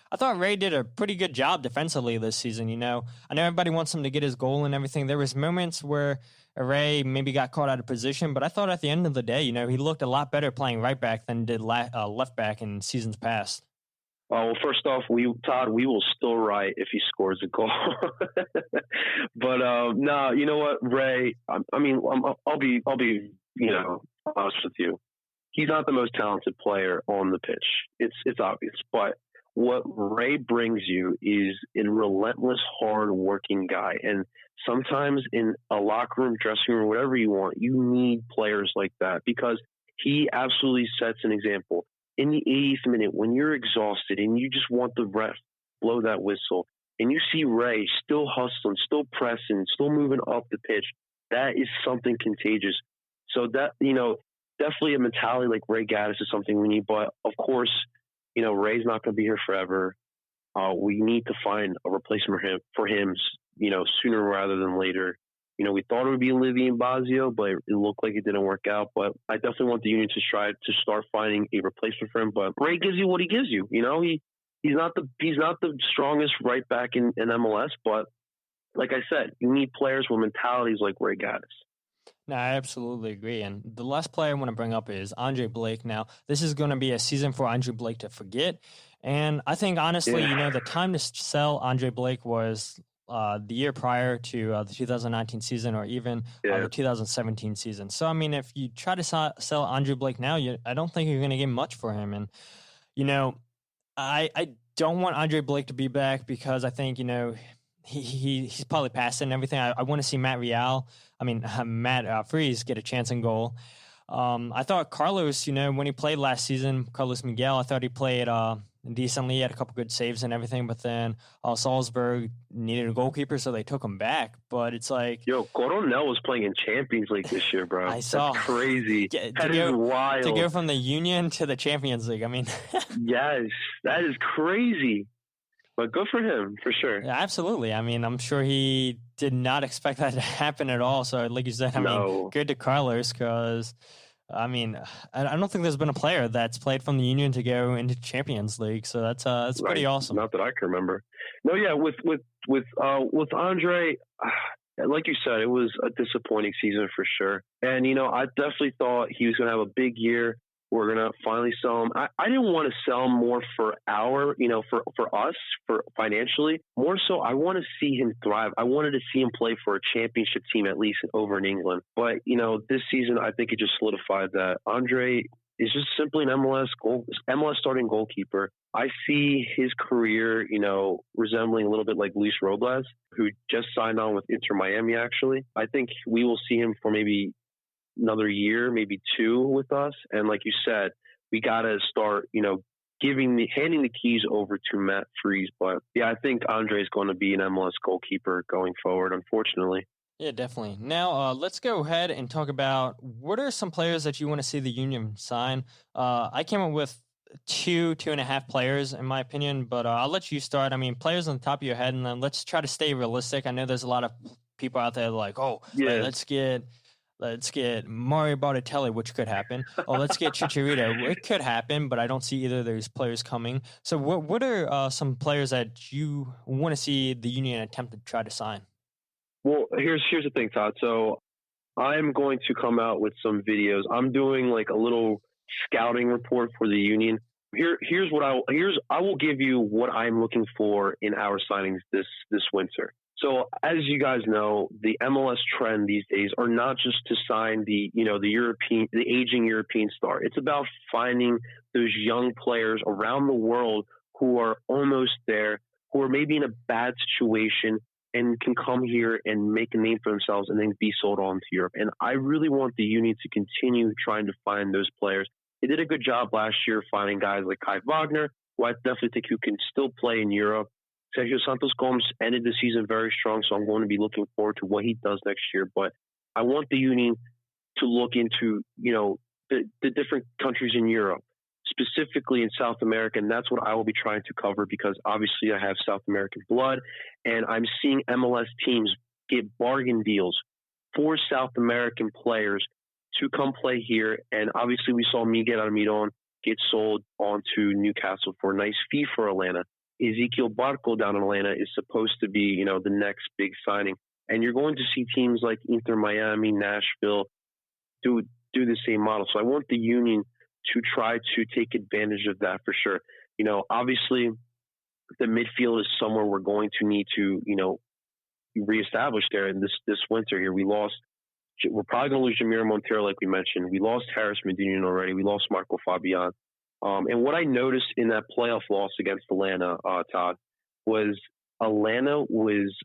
I thought Ray did a pretty good job defensively this season. I know everybody wants him to get his goal and everything. There was moments where Ray maybe got caught out of position, but I thought at the end of the day, he looked a lot better playing right back than did left back in seasons past. Well, first off, Todd, we will still write if he scores a goal. But no, you know what, Ray? I'll be honest with you. He's not the most talented player on the pitch. It's obvious, but what Ray brings you is a relentless, hard-working guy. And sometimes in a locker room, dressing room, whatever you want, you need players like that because he absolutely sets an example. In the 80th minute, when you're exhausted and you just want the ref blow that whistle, and you see Ray still hustling, still pressing, still moving up the pitch, that is something contagious. So that, definitely a mentality like Ray Gaddis is something we need. But of course, Ray's not going to be here forever. We need to find a replacement for him, sooner rather than later. We thought it would be Olivier Bazio, but it looked like it didn't work out. But I definitely want the Union to try to start finding a replacement for him. But Ray gives you what he gives you. He's not the strongest right back in MLS, but like I said, you need players with mentalities like Ray Gaddis. No, I absolutely agree. And the last player I want to bring up is Andre Blake. Now, this is going to be a season for Andre Blake to forget. And I think, honestly, the time to sell Andre Blake was the year prior to the 2019 season or even the 2017 season. So, I mean, if you try to sell Andre Blake now, I don't think you're going to get much for him. And, I don't want Andre Blake to be back because I think, he's probably past it and everything. I want to see Matt Freese get a chance in goal. I thought Carlos, when he played last season, Carlos Miguel, I thought he played decently. He had a couple good saves and everything, but then Salzburg needed a goalkeeper, so they took him back. But it's like... Coronel was playing in Champions League this year, bro. I saw. That's crazy. That is wild. To go from the Union to the Champions League, I mean... Yes, that is crazy. But good for him, for sure. Yeah, absolutely. I mean, I'm sure he did not expect that to happen at all. So, like you said, good to Carlos because... I mean, I don't think there's been a player that's played from the Union to go into Champions League, so that's pretty awesome. Not that I can remember. No, yeah, with Andre, like you said, it was a disappointing season for sure. And I definitely thought he was going to have a big year. We're going to finally sell him. I didn't want to sell him more for us, for financially. More so, I want to see him thrive. I wanted to see him play for a championship team, at least over in England. But, this season, I think it just solidified that Andre is just simply an MLS starting goalkeeper. I see his career, resembling a little bit like Luis Robles, who just signed on with Inter Miami, actually. I think we will see him for maybe another year, maybe two with us. And like you said, we got to start, handing the keys over to Matt Freese. But yeah, I think Andre is going to be an MLS goalkeeper going forward, unfortunately. Yeah, definitely. Now, let's go ahead and talk about what are some players that you want to see the Union sign. I came up with two and a half players, in my opinion, but I'll let you start. I mean, players on the top of your head, and then let's try to stay realistic. I know there's a lot of people out there like, let's get Mario Balotelli, which could happen. Or let's get Chicharito. It could happen, but I don't see either of those players coming. So what are some players that you want to see the Union attempt to try to sign? Well, here's the thing, Todd. So I'm going to come out with some videos. I'm doing like a little scouting report for the Union. I will give you what I'm looking for in our signings this winter. So as you guys know, the MLS trend these days are not just to sign the aging European star. It's about finding those young players around the world who are almost there, who are maybe in a bad situation and can come here and make a name for themselves and then be sold on to Europe. And I really want the Union to continue trying to find those players. They did a good job last year finding guys like Kai Wagner, who I definitely think who can still play in Europe. Sergio Santos Gomes ended the season very strong, so I'm going to be looking forward to what he does next year. But I want the Union to look into, the different countries in Europe, specifically in South America, and that's what I will be trying to cover because obviously I have South American blood, and I'm seeing MLS teams get bargain deals for South American players to come play here. And obviously we saw Miguel Almiron get sold on to Newcastle for a nice fee for Atlanta. Ezequiel Barco down in Atlanta is supposed to be, the next big signing. And you're going to see teams like Inter Miami, Nashville do the same model. So I want the Union to try to take advantage of that for sure. Obviously the midfield is somewhere we're going to need to, reestablish there in this winter here. We're probably going to lose Jamiro Monteiro, like we mentioned. We lost Harris Medunjanin already. We lost Marco Fabian. And what I noticed in that playoff loss against Atlanta, Todd, was Atlanta was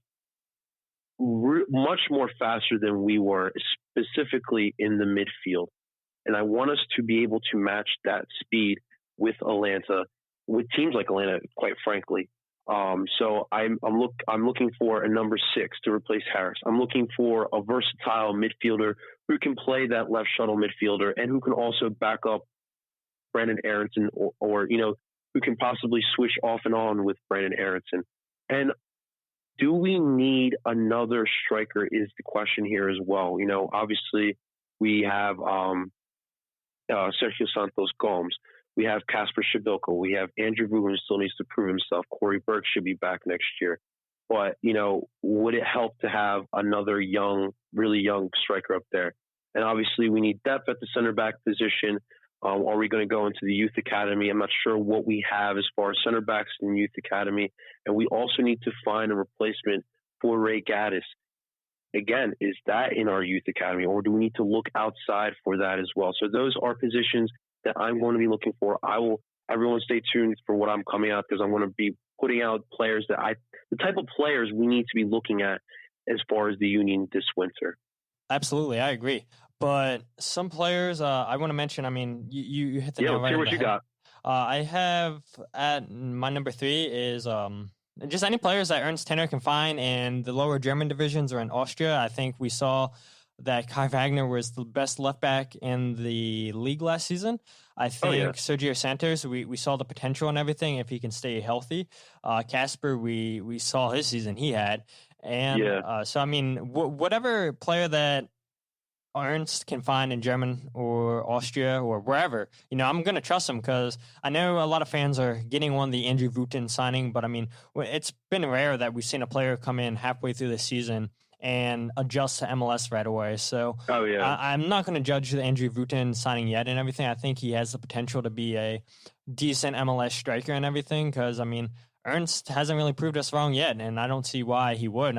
much more faster than we were, specifically in the midfield. And I want us to be able to match that speed with Atlanta, with teams like Atlanta, quite frankly. So I'm looking for a number 6 to replace Harris. I'm looking for a versatile midfielder who can play that left shuttle midfielder and who can also back up Brandon Aronson or who can possibly switch off and on with Brandon Aronson. And do we need another striker is the question here as well. Obviously we have Sergio Santos Gomes. We have Kasper Schmeichel. We have Andrew Ruben still needs to prove himself. Corey Burke should be back next year. But, would it help to have another really young striker up there? And obviously we need depth at the center back position. Are we going to go into the youth academy? I'm not sure what we have as far as center backs in the youth academy. And we also need to find a replacement for Ray Gaddis. Again, is that in our youth academy or do we need to look outside for that as well? So those are positions that I'm going to be looking for. Everyone stay tuned for what I'm coming out because I'm going to be putting out players the type of players we need to be looking at as far as the Union this winter. Absolutely. I agree. But some players I want to mention, you hit the nail right. Yeah, what you got. I have at my number 3 is just any players that Ernst Tanner can find in the lower German divisions or in Austria. I think we saw that Kai Wagner was the best left back in the league last season. I think Sergio Santos, we saw the potential and everything if he can stay healthy. Kasper, we saw his season he had. And whatever player that Ernst can find in German or Austria or wherever, I'm going to trust him because I know a lot of fans are getting on the Andrew Wooten signing, but it's been rare that we've seen a player come in halfway through the season and adjust to MLS right away. So I'm not going to judge the Andrew Wooten signing yet and everything. I think he has the potential to be a decent MLS striker and everything because, Ernst hasn't really proved us wrong yet, and I don't see why he would.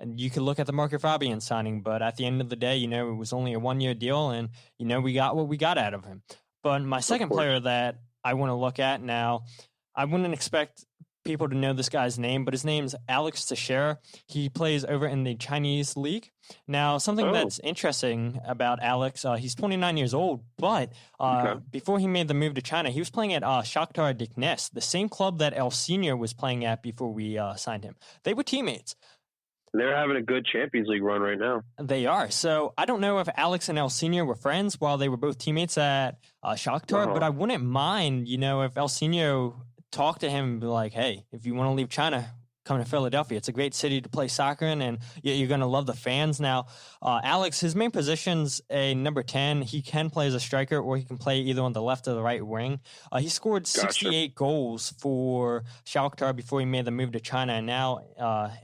You could look at the Marco Fabian signing, but at the end of the day, it was only a 1-year deal, and, we got what we got out of him. But my second player that I want to look at now, I wouldn't expect people to know this guy's name, but his name's Alex Teixeira. He plays over in the Chinese league. Now, something that's interesting about Alex, he's 29 years old, but before he made the move to China, he was playing at Shakhtar Donetsk, the same club that El Senior was playing at before we signed him. They were teammates. They're having a good Champions League run right now. They are. So I don't know if Alex and El Senior were friends while they were both teammates at Shakhtar, but I wouldn't mind, if El Senior talked to him and be like, hey, if you want to leave China, come to Philadelphia. It's a great city to play soccer in, and you're going to love the fans. Now, Alex, his main position's a number 10. He can play as a striker, or he can play either on the left or the right wing. He scored 68 goals for Shakhtar before he made the move to China, and now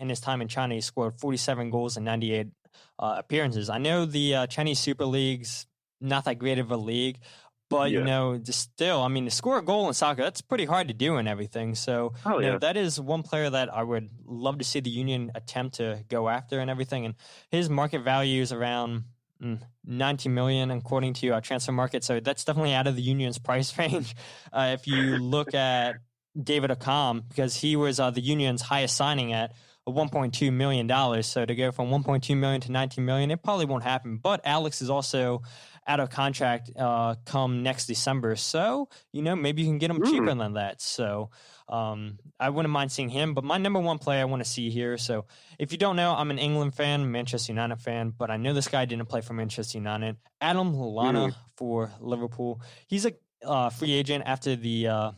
in his time in China, he scored 47 goals in 98 appearances. I know the Chinese Super League's not that great of a league, But, just still, I mean, to score a goal in soccer, that's pretty hard to do and everything. So, that is one player that I would love to see the Union attempt to go after and everything. And his market value is around 90 million according to Transfer Market. So that's definitely out of the Union's price range. If you look at David Accam, because he was the Union's highest signing at $1.2 million. So to go from 1.2 million to 19 million, it probably won't happen. But Alex is also out of contract come next December. So, maybe you can get him cheaper than that. So I wouldn't mind seeing him. But my number one player I want to see here. So if you don't know, I'm an England fan, Manchester United fan, but I know this guy didn't play for Manchester United. Adam Lallana for Liverpool. He's a free agent after the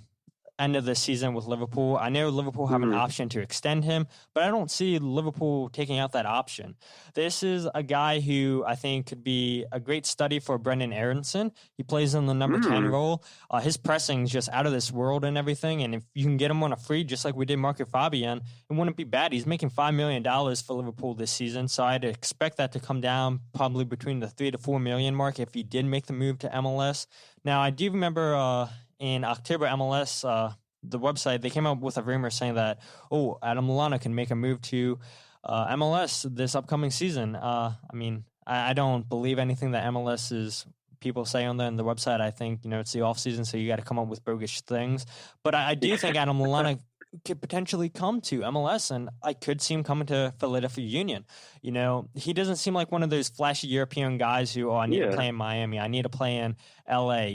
end of the season with Liverpool. I know Liverpool have an option to extend him, but I don't see Liverpool taking out that option. This is a guy who I think could be a great study for Brendan Aronson. He plays in the number 10 role. His pressing is just out of this world and everything, and if you can get him on a free, just like we did Marco Fabian, it wouldn't be bad. He's making $5 million for Liverpool this season, so I'd expect that to come down probably between the 3 to 4 million mark if he did make the move to MLS. Now, I do remember in October, MLS, the website, they came up with a rumor saying that, Adam Lallana can make a move to MLS this upcoming season. I don't believe anything that MLS people say on the website. I think, it's the off season, so you got to come up with bogus things. But I do think Adam Lallana could potentially come to MLS, and I could see him coming to Philadelphia Union. He doesn't seem like one of those flashy European guys who, I need to play in Miami, I need to play in LA,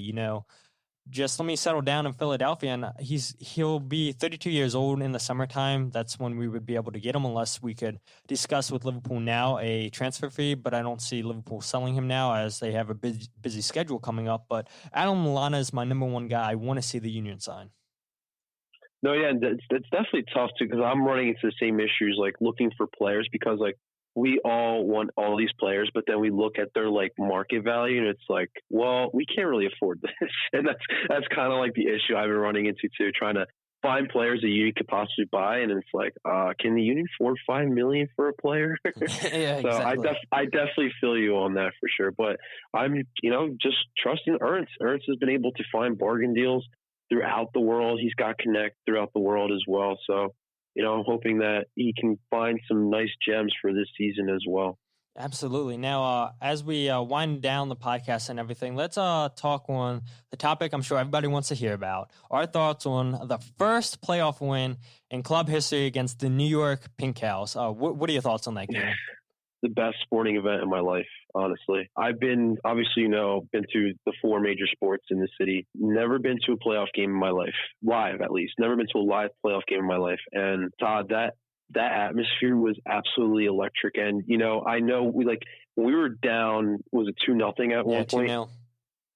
just let me settle down in Philadelphia. And he'll be 32 years old in the summertime. That's when we would be able to get him, unless we could discuss with Liverpool now a transfer fee. But I don't see Liverpool selling him now, as they have a busy schedule coming up. But Adam Lallana is my number one guy I want to see the Union sign. No, yeah, it's definitely tough too, because I'm running into the same issues, like looking for players, because like we all want all these players, but then we look at their like market value and it's like, well, we can't really afford this. And that's kind of like the issue I've been running into too, trying to find players that you could possibly buy. And it's like, can the Union afford $5 million for a player? Yeah, so exactly. I definitely feel you on that for sure. But I'm, just trusting Ernst. Ernst has been able to find bargain deals throughout the world. He's got connect throughout the world as well. So, I'm hoping that he can find some nice gems for this season as well. Absolutely. Now, as we wind down the podcast and everything, let's talk on the topic I'm sure everybody wants to hear about. Our thoughts on the first playoff win in club history against the New York Pink Cows. What are your thoughts on that game? The best sporting event in my life, honestly. I've been, obviously, been to the 4 major sports in the city. Never been to a playoff game in my life, live at least. Never been to a live playoff game in my life. And Todd, that atmosphere was absolutely electric. And, I know when we were down, was it 2-0 at one point? 2-0.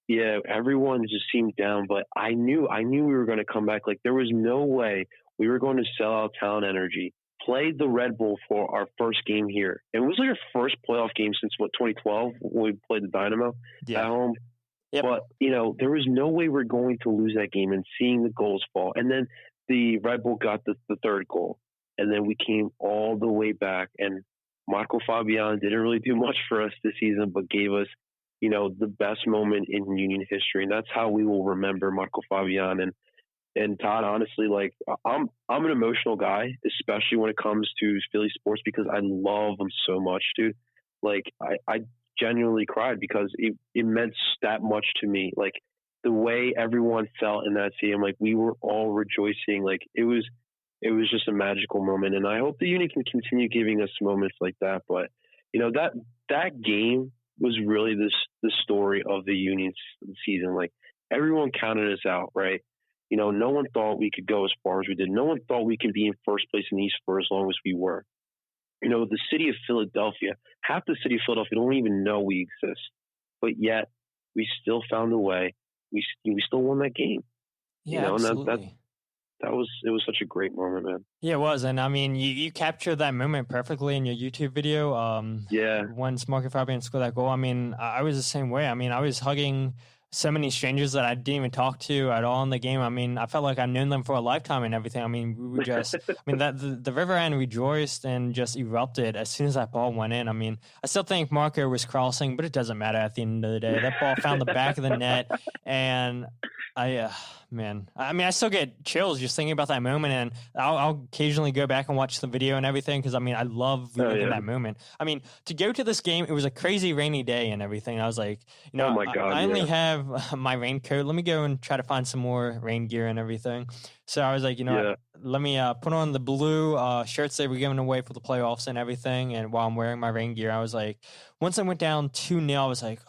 Yeah, everyone just seemed down, but I knew we were going to come back. Like, there was no way we were going to sell out Town Energy. Played the Red Bull for our first game here. And it was like our first playoff game since 2012 when we played the Dynamo at home. Yep. But, there was no way we're going to lose that game, and seeing the goals fall. And then the Red Bull got the third goal. And then we came all the way back, and Marco Fabian didn't really do much for us this season, but gave us, the best moment in Union history. And that's how we will remember Marco Fabian. And Todd, honestly, like I'm an emotional guy, especially when it comes to Philly sports, because I love them so much, dude. Like I genuinely cried because it meant that much to me. Like the way everyone felt in that stadium, like we were all rejoicing. Like it was just a magical moment. And I hope the Union can continue giving us moments like that. But that game was really the story of the Union season. Like everyone counted us out, right? No one thought we could go as far as we did. No one thought we could be in first place in East for as long as we were. The city of Philadelphia, half the city of Philadelphia don't even know we exist. But yet, we still found a way. We still won that game. Yeah, absolutely. And it was such a great moment, man. Yeah, it was. And I mean, you captured that moment perfectly in your YouTube video. Yeah. Once Marco Fabian scored that goal, I mean, I was the same way. I mean, I was hugging so many strangers that I didn't even talk to at all in the game. I mean, I felt like I've known them for a lifetime and everything. I mean, we were just, I mean, that the River End rejoiced and just erupted as soon as that ball went in. I mean, I still think Marco was crossing, but it doesn't matter at the end of the day. That ball found the back of the net, and man, I mean, I still get chills just thinking about that moment, and I'll occasionally go back and watch the video and everything because I mean, I love reliving that moment. I mean, to go to this game, it was a crazy rainy day and everything. I was like, you know, oh my God, I only have my raincoat. Let me go and try to find some more rain gear and everything. So I was like, you know, let me put on the blue shirts they were giving away for the playoffs and everything. And while I'm wearing my rain gear, I was like, once I went down 2-0, I was like,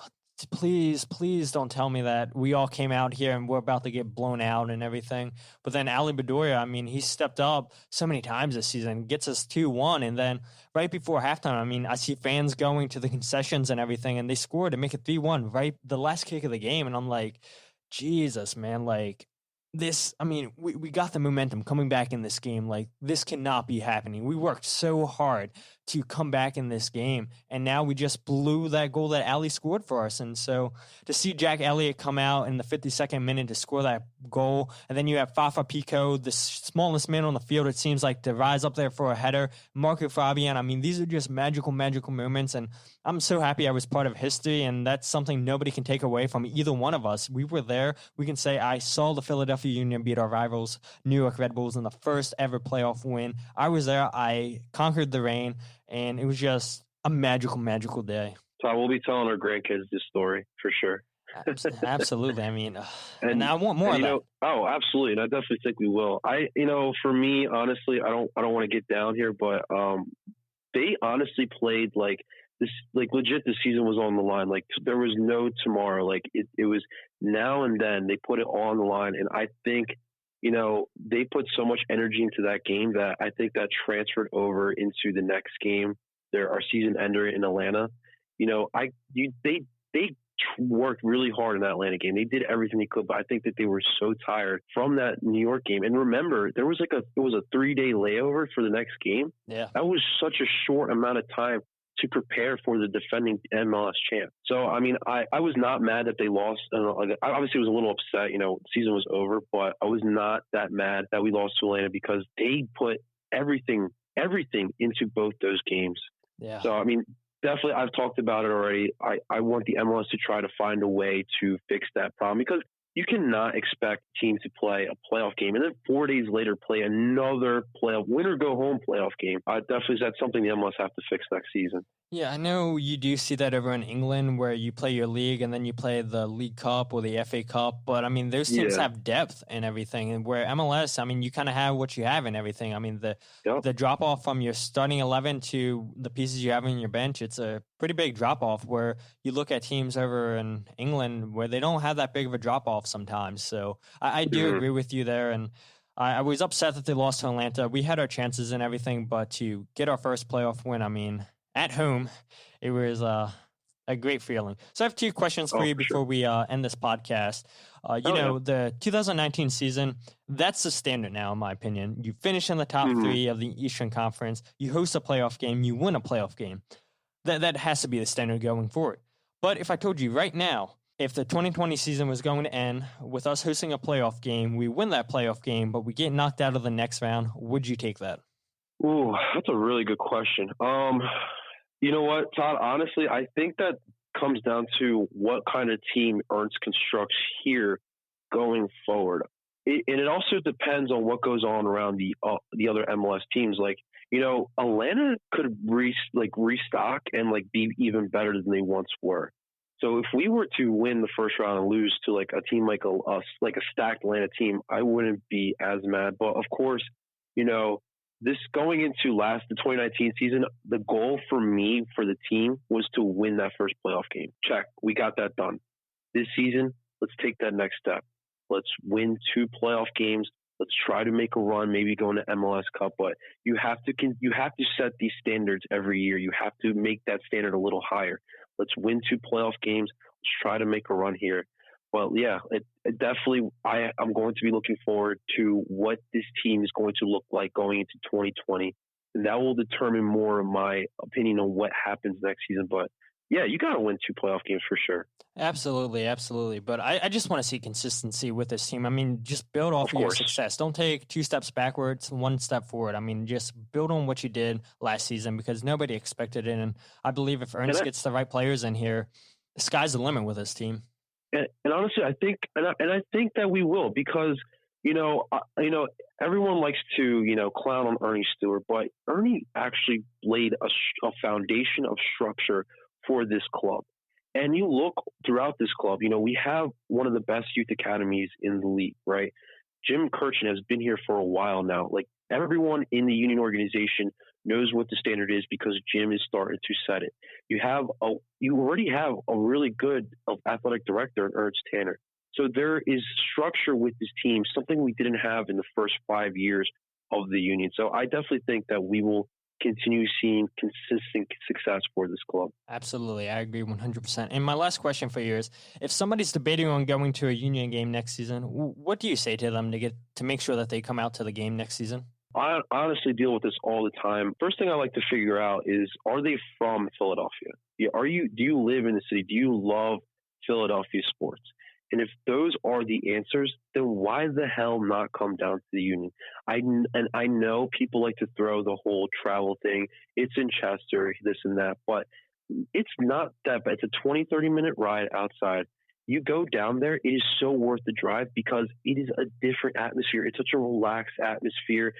please don't tell me that we all came out here and we're about to get blown out and everything. But then Ali Bedoya, I mean, he stepped up so many times this season, gets us 2-1. And then right before halftime, I mean, I see fans going to the concessions and everything, and they scored to make it 3-1, right? The last kick of the game. And I'm like, Jesus, man, like, this, I mean, we got the momentum coming back in this game. Like, this cannot be happening. We worked so hard to come back in this game, and now we just blew that goal that Ali scored for us. And so to see Jack Elliott come out in the 52nd minute to score that goal, and then you have Fafa Picault, the smallest man on the field, it seems like, to rise up there for a header. Marco Fabian, I mean, these are just magical moments, and I'm so happy I was part of history, and that's something nobody can take away from either one of us. We were there. We can say, I saw the Philadelphia Union beat our rivals, New York Red Bulls, in the first ever playoff win. I was there. I conquered the rain, and it was just a magical day. So I will be telling our grandkids this story for sure. Absolutely. I mean, and I want more of that. Oh, absolutely. And I definitely think we will. For me, honestly, I don't want to get down here, but they honestly played like this, like legit, the season was on the line. Like there was no tomorrow. Like it was now and then. They put it all on the line. And I think, they put so much energy into that game that I think that transferred over into the next game, our season ender in Atlanta. They worked really hard in that Atlanta game. They did everything they could, but I think that they were so tired from that New York game. And remember, it was a 3-day layover for the next game. Yeah, that was such a short amount of time to prepare for the defending MLS champ. So, I mean, I was not mad that they lost. I obviously was a little upset, season was over, but I was not that mad that we lost to Atlanta because they put everything into both those games. Yeah. So, I mean, definitely, I've talked about it already. I want the MLS to try to find a way to fix that problem because you cannot expect a team to play a playoff game and then 4 days later play another playoff win or go home playoff game. Definitely, that's something the MLS have to fix next season. Yeah, I know you do see that over in England where you play your league and then you play the League Cup or the FA Cup. But, I mean, those teams have depth and everything. And where MLS, I mean, you kind of have what you have and everything. I mean, the drop-off from your starting 11 to the pieces you have in your bench, it's a pretty big drop-off where you look at teams over in England where they don't have that big of a drop-off sometimes. So I do agree with you there. And I was upset that they lost to Atlanta. We had our chances and everything, but to get our first playoff win, I mean, at home, it was a great feeling. So I have 2 questions for you before we end this podcast. The 2019 season, that's the standard now, in my opinion. You finish in the top 3 of the Eastern Conference. You host a playoff game. You win a playoff game. That has to be the standard going forward. But if I told you right now, if the 2020 season was going to end with us hosting a playoff game, we win that playoff game, but we get knocked out of the next round, would you take that? Ooh, that's a really good question. You know what, Todd? Honestly, I think that comes down to what kind of team Ernst constructs here going forward. And it also depends on what goes on around the other MLS teams. Like, Atlanta could restock and be even better than they once were. So if we were to win the first round and lose to a team like a stacked Atlanta team, I wouldn't be as mad. But of course, this going into the 2019 season, the goal for me, for the team, was to win that first playoff game. Check. We got that done. This season, let's take that next step. Let's win 2 playoff games. Let's try to make a run, maybe go into MLS Cup. But you have to set these standards every year. You have to make that standard a little higher. Let's win 2 playoff games. Let's try to make a run here. Well, yeah, it definitely, I'm going to be looking forward to what this team is going to look like going into 2020. And that will determine more of my opinion on what happens next season. But, yeah, you got to win 2 playoff games for sure. Absolutely, absolutely. But I just want to see consistency with this team. I mean, just build off of your success. Don't take 2 steps backwards, 1 step forward. I mean, just build on what you did last season because nobody expected it. And I believe if Ernest gets the right players in here, the sky's the limit with this team. And honestly, I think that we will because everyone likes to clown on Ernie Stewart, but Ernie actually laid a foundation of structure for this club. And you look throughout this club, we have one of the best youth academies in the league, right? Jim Kirchin has been here for a while now. Like everyone in the Union organization knows what the standard is because Jim is starting to set it. You already have a really good athletic director in Ernst Tanner. So there is structure with this team, something we didn't have in the first 5 years of the Union. So I definitely think that we will continue seeing consistent success for this club. Absolutely. I agree 100%. And my last question for you is, if somebody's debating on going to a Union game next season, what do you say to them to make sure that they come out to the game next season? I honestly deal with this all the time. First thing I like to figure out is, are they from Philadelphia? Do you live in the city? Do you love Philadelphia sports? And if those are the answers, then why the hell not come down to the Union? I know people like to throw the whole travel thing. It's in Chester, this and that, but it's not that bad. It's a 20, 30-minute ride outside. You go down there, it is so worth the drive because it is a different atmosphere. It's such a relaxed atmosphere.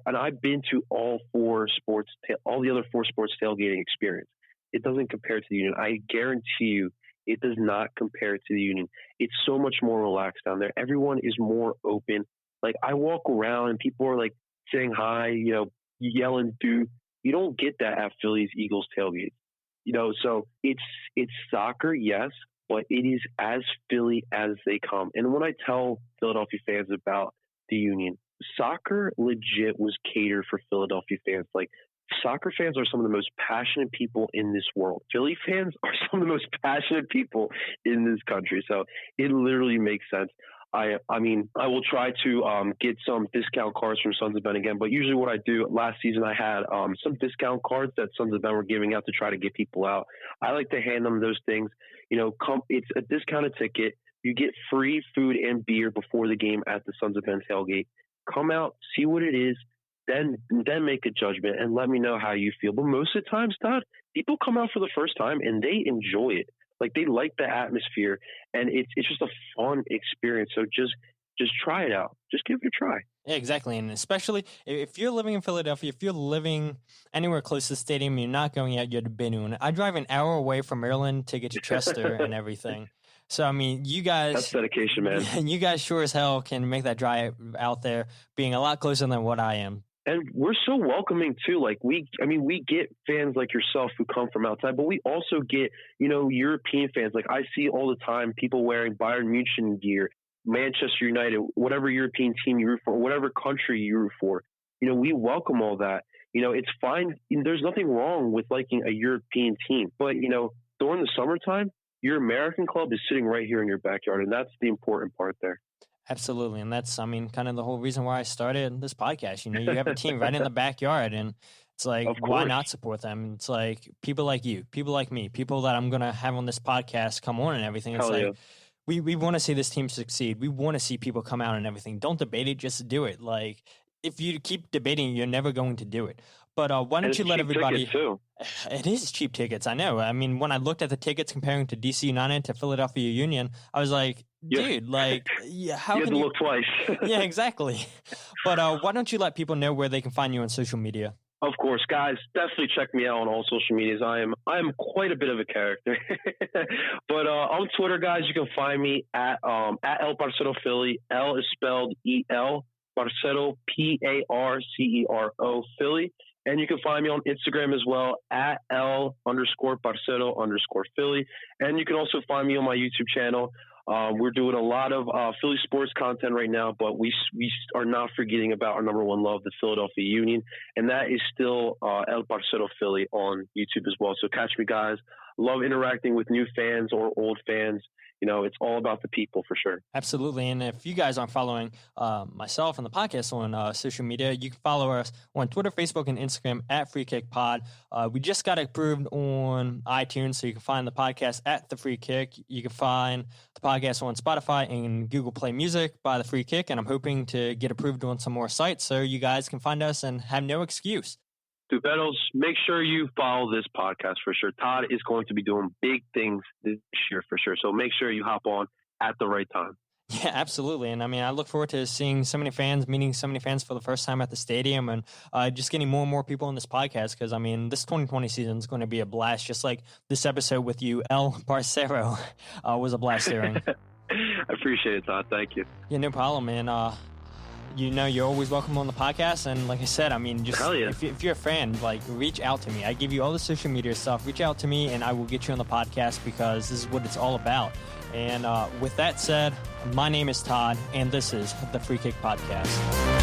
And I've been to all the other 4 sports tailgating experience. It doesn't compare to the Union. I guarantee you, it does not compare to the Union. It's so much more relaxed down there. Everyone is more open. Like I walk around and people are like saying hi, yelling dude. You don't get that at Philly's Eagles tailgate. So it's soccer, yes, but it is as Philly as they come. And when I tell Philadelphia fans about the Union, soccer legit was catered for Philadelphia fans. Like soccer fans are some of the most passionate people in this world. Philly fans are some of the most passionate people in this country. So it literally makes sense. I will try to get some discount cards from Sons of Ben again. But usually what I do, last season I had some discount cards that Sons of Ben were giving out to try to get people out. I like to hand them those things. It's a discounted ticket. You get free food and beer before the game at the Sons of Ben tailgate. Come out, see what it is. Then make a judgment and let me know how you feel. But most of the times, Todd, people come out for the first time and they enjoy it. Like they like the atmosphere and it's just a fun experience. So just try it out. Just give it a try. Yeah, exactly. And especially if you're living in Philadelphia, if you're living anywhere close to the stadium, you're not going out, you're debating. I drive an hour away from Maryland to get to Chester and everything. So, I mean, you guys... That's dedication, man. You guys sure as hell can make that drive out there being a lot closer than what I am. And we're so welcoming too. Like we get fans like yourself who come from outside, but we also get, European fans. Like I see all the time people wearing Bayern Munich gear, Manchester United, whatever European team you root for, whatever country you root for. We welcome all that. It's fine. There's nothing wrong with liking a European team, but during the summertime, your American club is sitting right here in your backyard. And that's the important part there. Absolutely. And that's, kind of the whole reason why I started this podcast. You have a team right in the backyard and it's like, why not support them? It's like people like you, people like me, people that I'm going to have on this podcast come on and everything. It's we want to see this team succeed. We want to see people come out and everything. Don't debate it, just do it. Like if you keep debating, you're never going to do it. But why don't you let everybody... It is cheap tickets, I know. I mean, when I looked at the tickets comparing to DC United to Philadelphia Union, I was like, dude, how you can you... look twice. Yeah, exactly. But why don't you let people know where they can find you on social media? Of course, guys, definitely check me out on all social medias. I am quite a bit of a character. But on Twitter, guys, you can find me at El Parcero Philly. L is spelled E-L. Parcero, P-A-R-C-E-R-O, Philly. And you can find me on Instagram as well at L_Parcero_Philly. And you can also find me on my YouTube channel. We're doing a lot of Philly sports content right now, but we are not forgetting about our number one love, the Philadelphia Union. And that is still El Parcero Philly on YouTube as well. So catch me, guys. love interacting with new fans or old fans. It's all about the people for sure. Absolutely. And if you guys aren't following myself and the podcast on social media, you can follow us on Twitter, Facebook, and Instagram at Free Kick Pod. We just got approved on iTunes, so you can find the podcast at The Free Kick. You can find the podcast on Spotify and Google Play Music by The Free Kick. And I'm hoping to get approved on some more sites so you guys can find us and have no excuse. Dupetos, make sure you follow this podcast for sure. Todd is going to be doing big things this year for sure. So make sure you hop on at the right time. Yeah, absolutely. And I look forward to seeing so many fans, meeting so many fans for the first time at the stadium, and just getting more and more people on this podcast. Because, this 2020 season is going to be a blast, just like this episode with you, El Parcero, was a blast hearing. I appreciate it, Todd. Thank you. Yeah, no problem, man. You're always welcome on the podcast. And like I said, just if you're a fan, reach out to me. I give you all the social media stuff. Reach out to me and I will get you on the podcast because this is what it's all about. And with that said, my name is Todd and this is the Free Kick Podcast.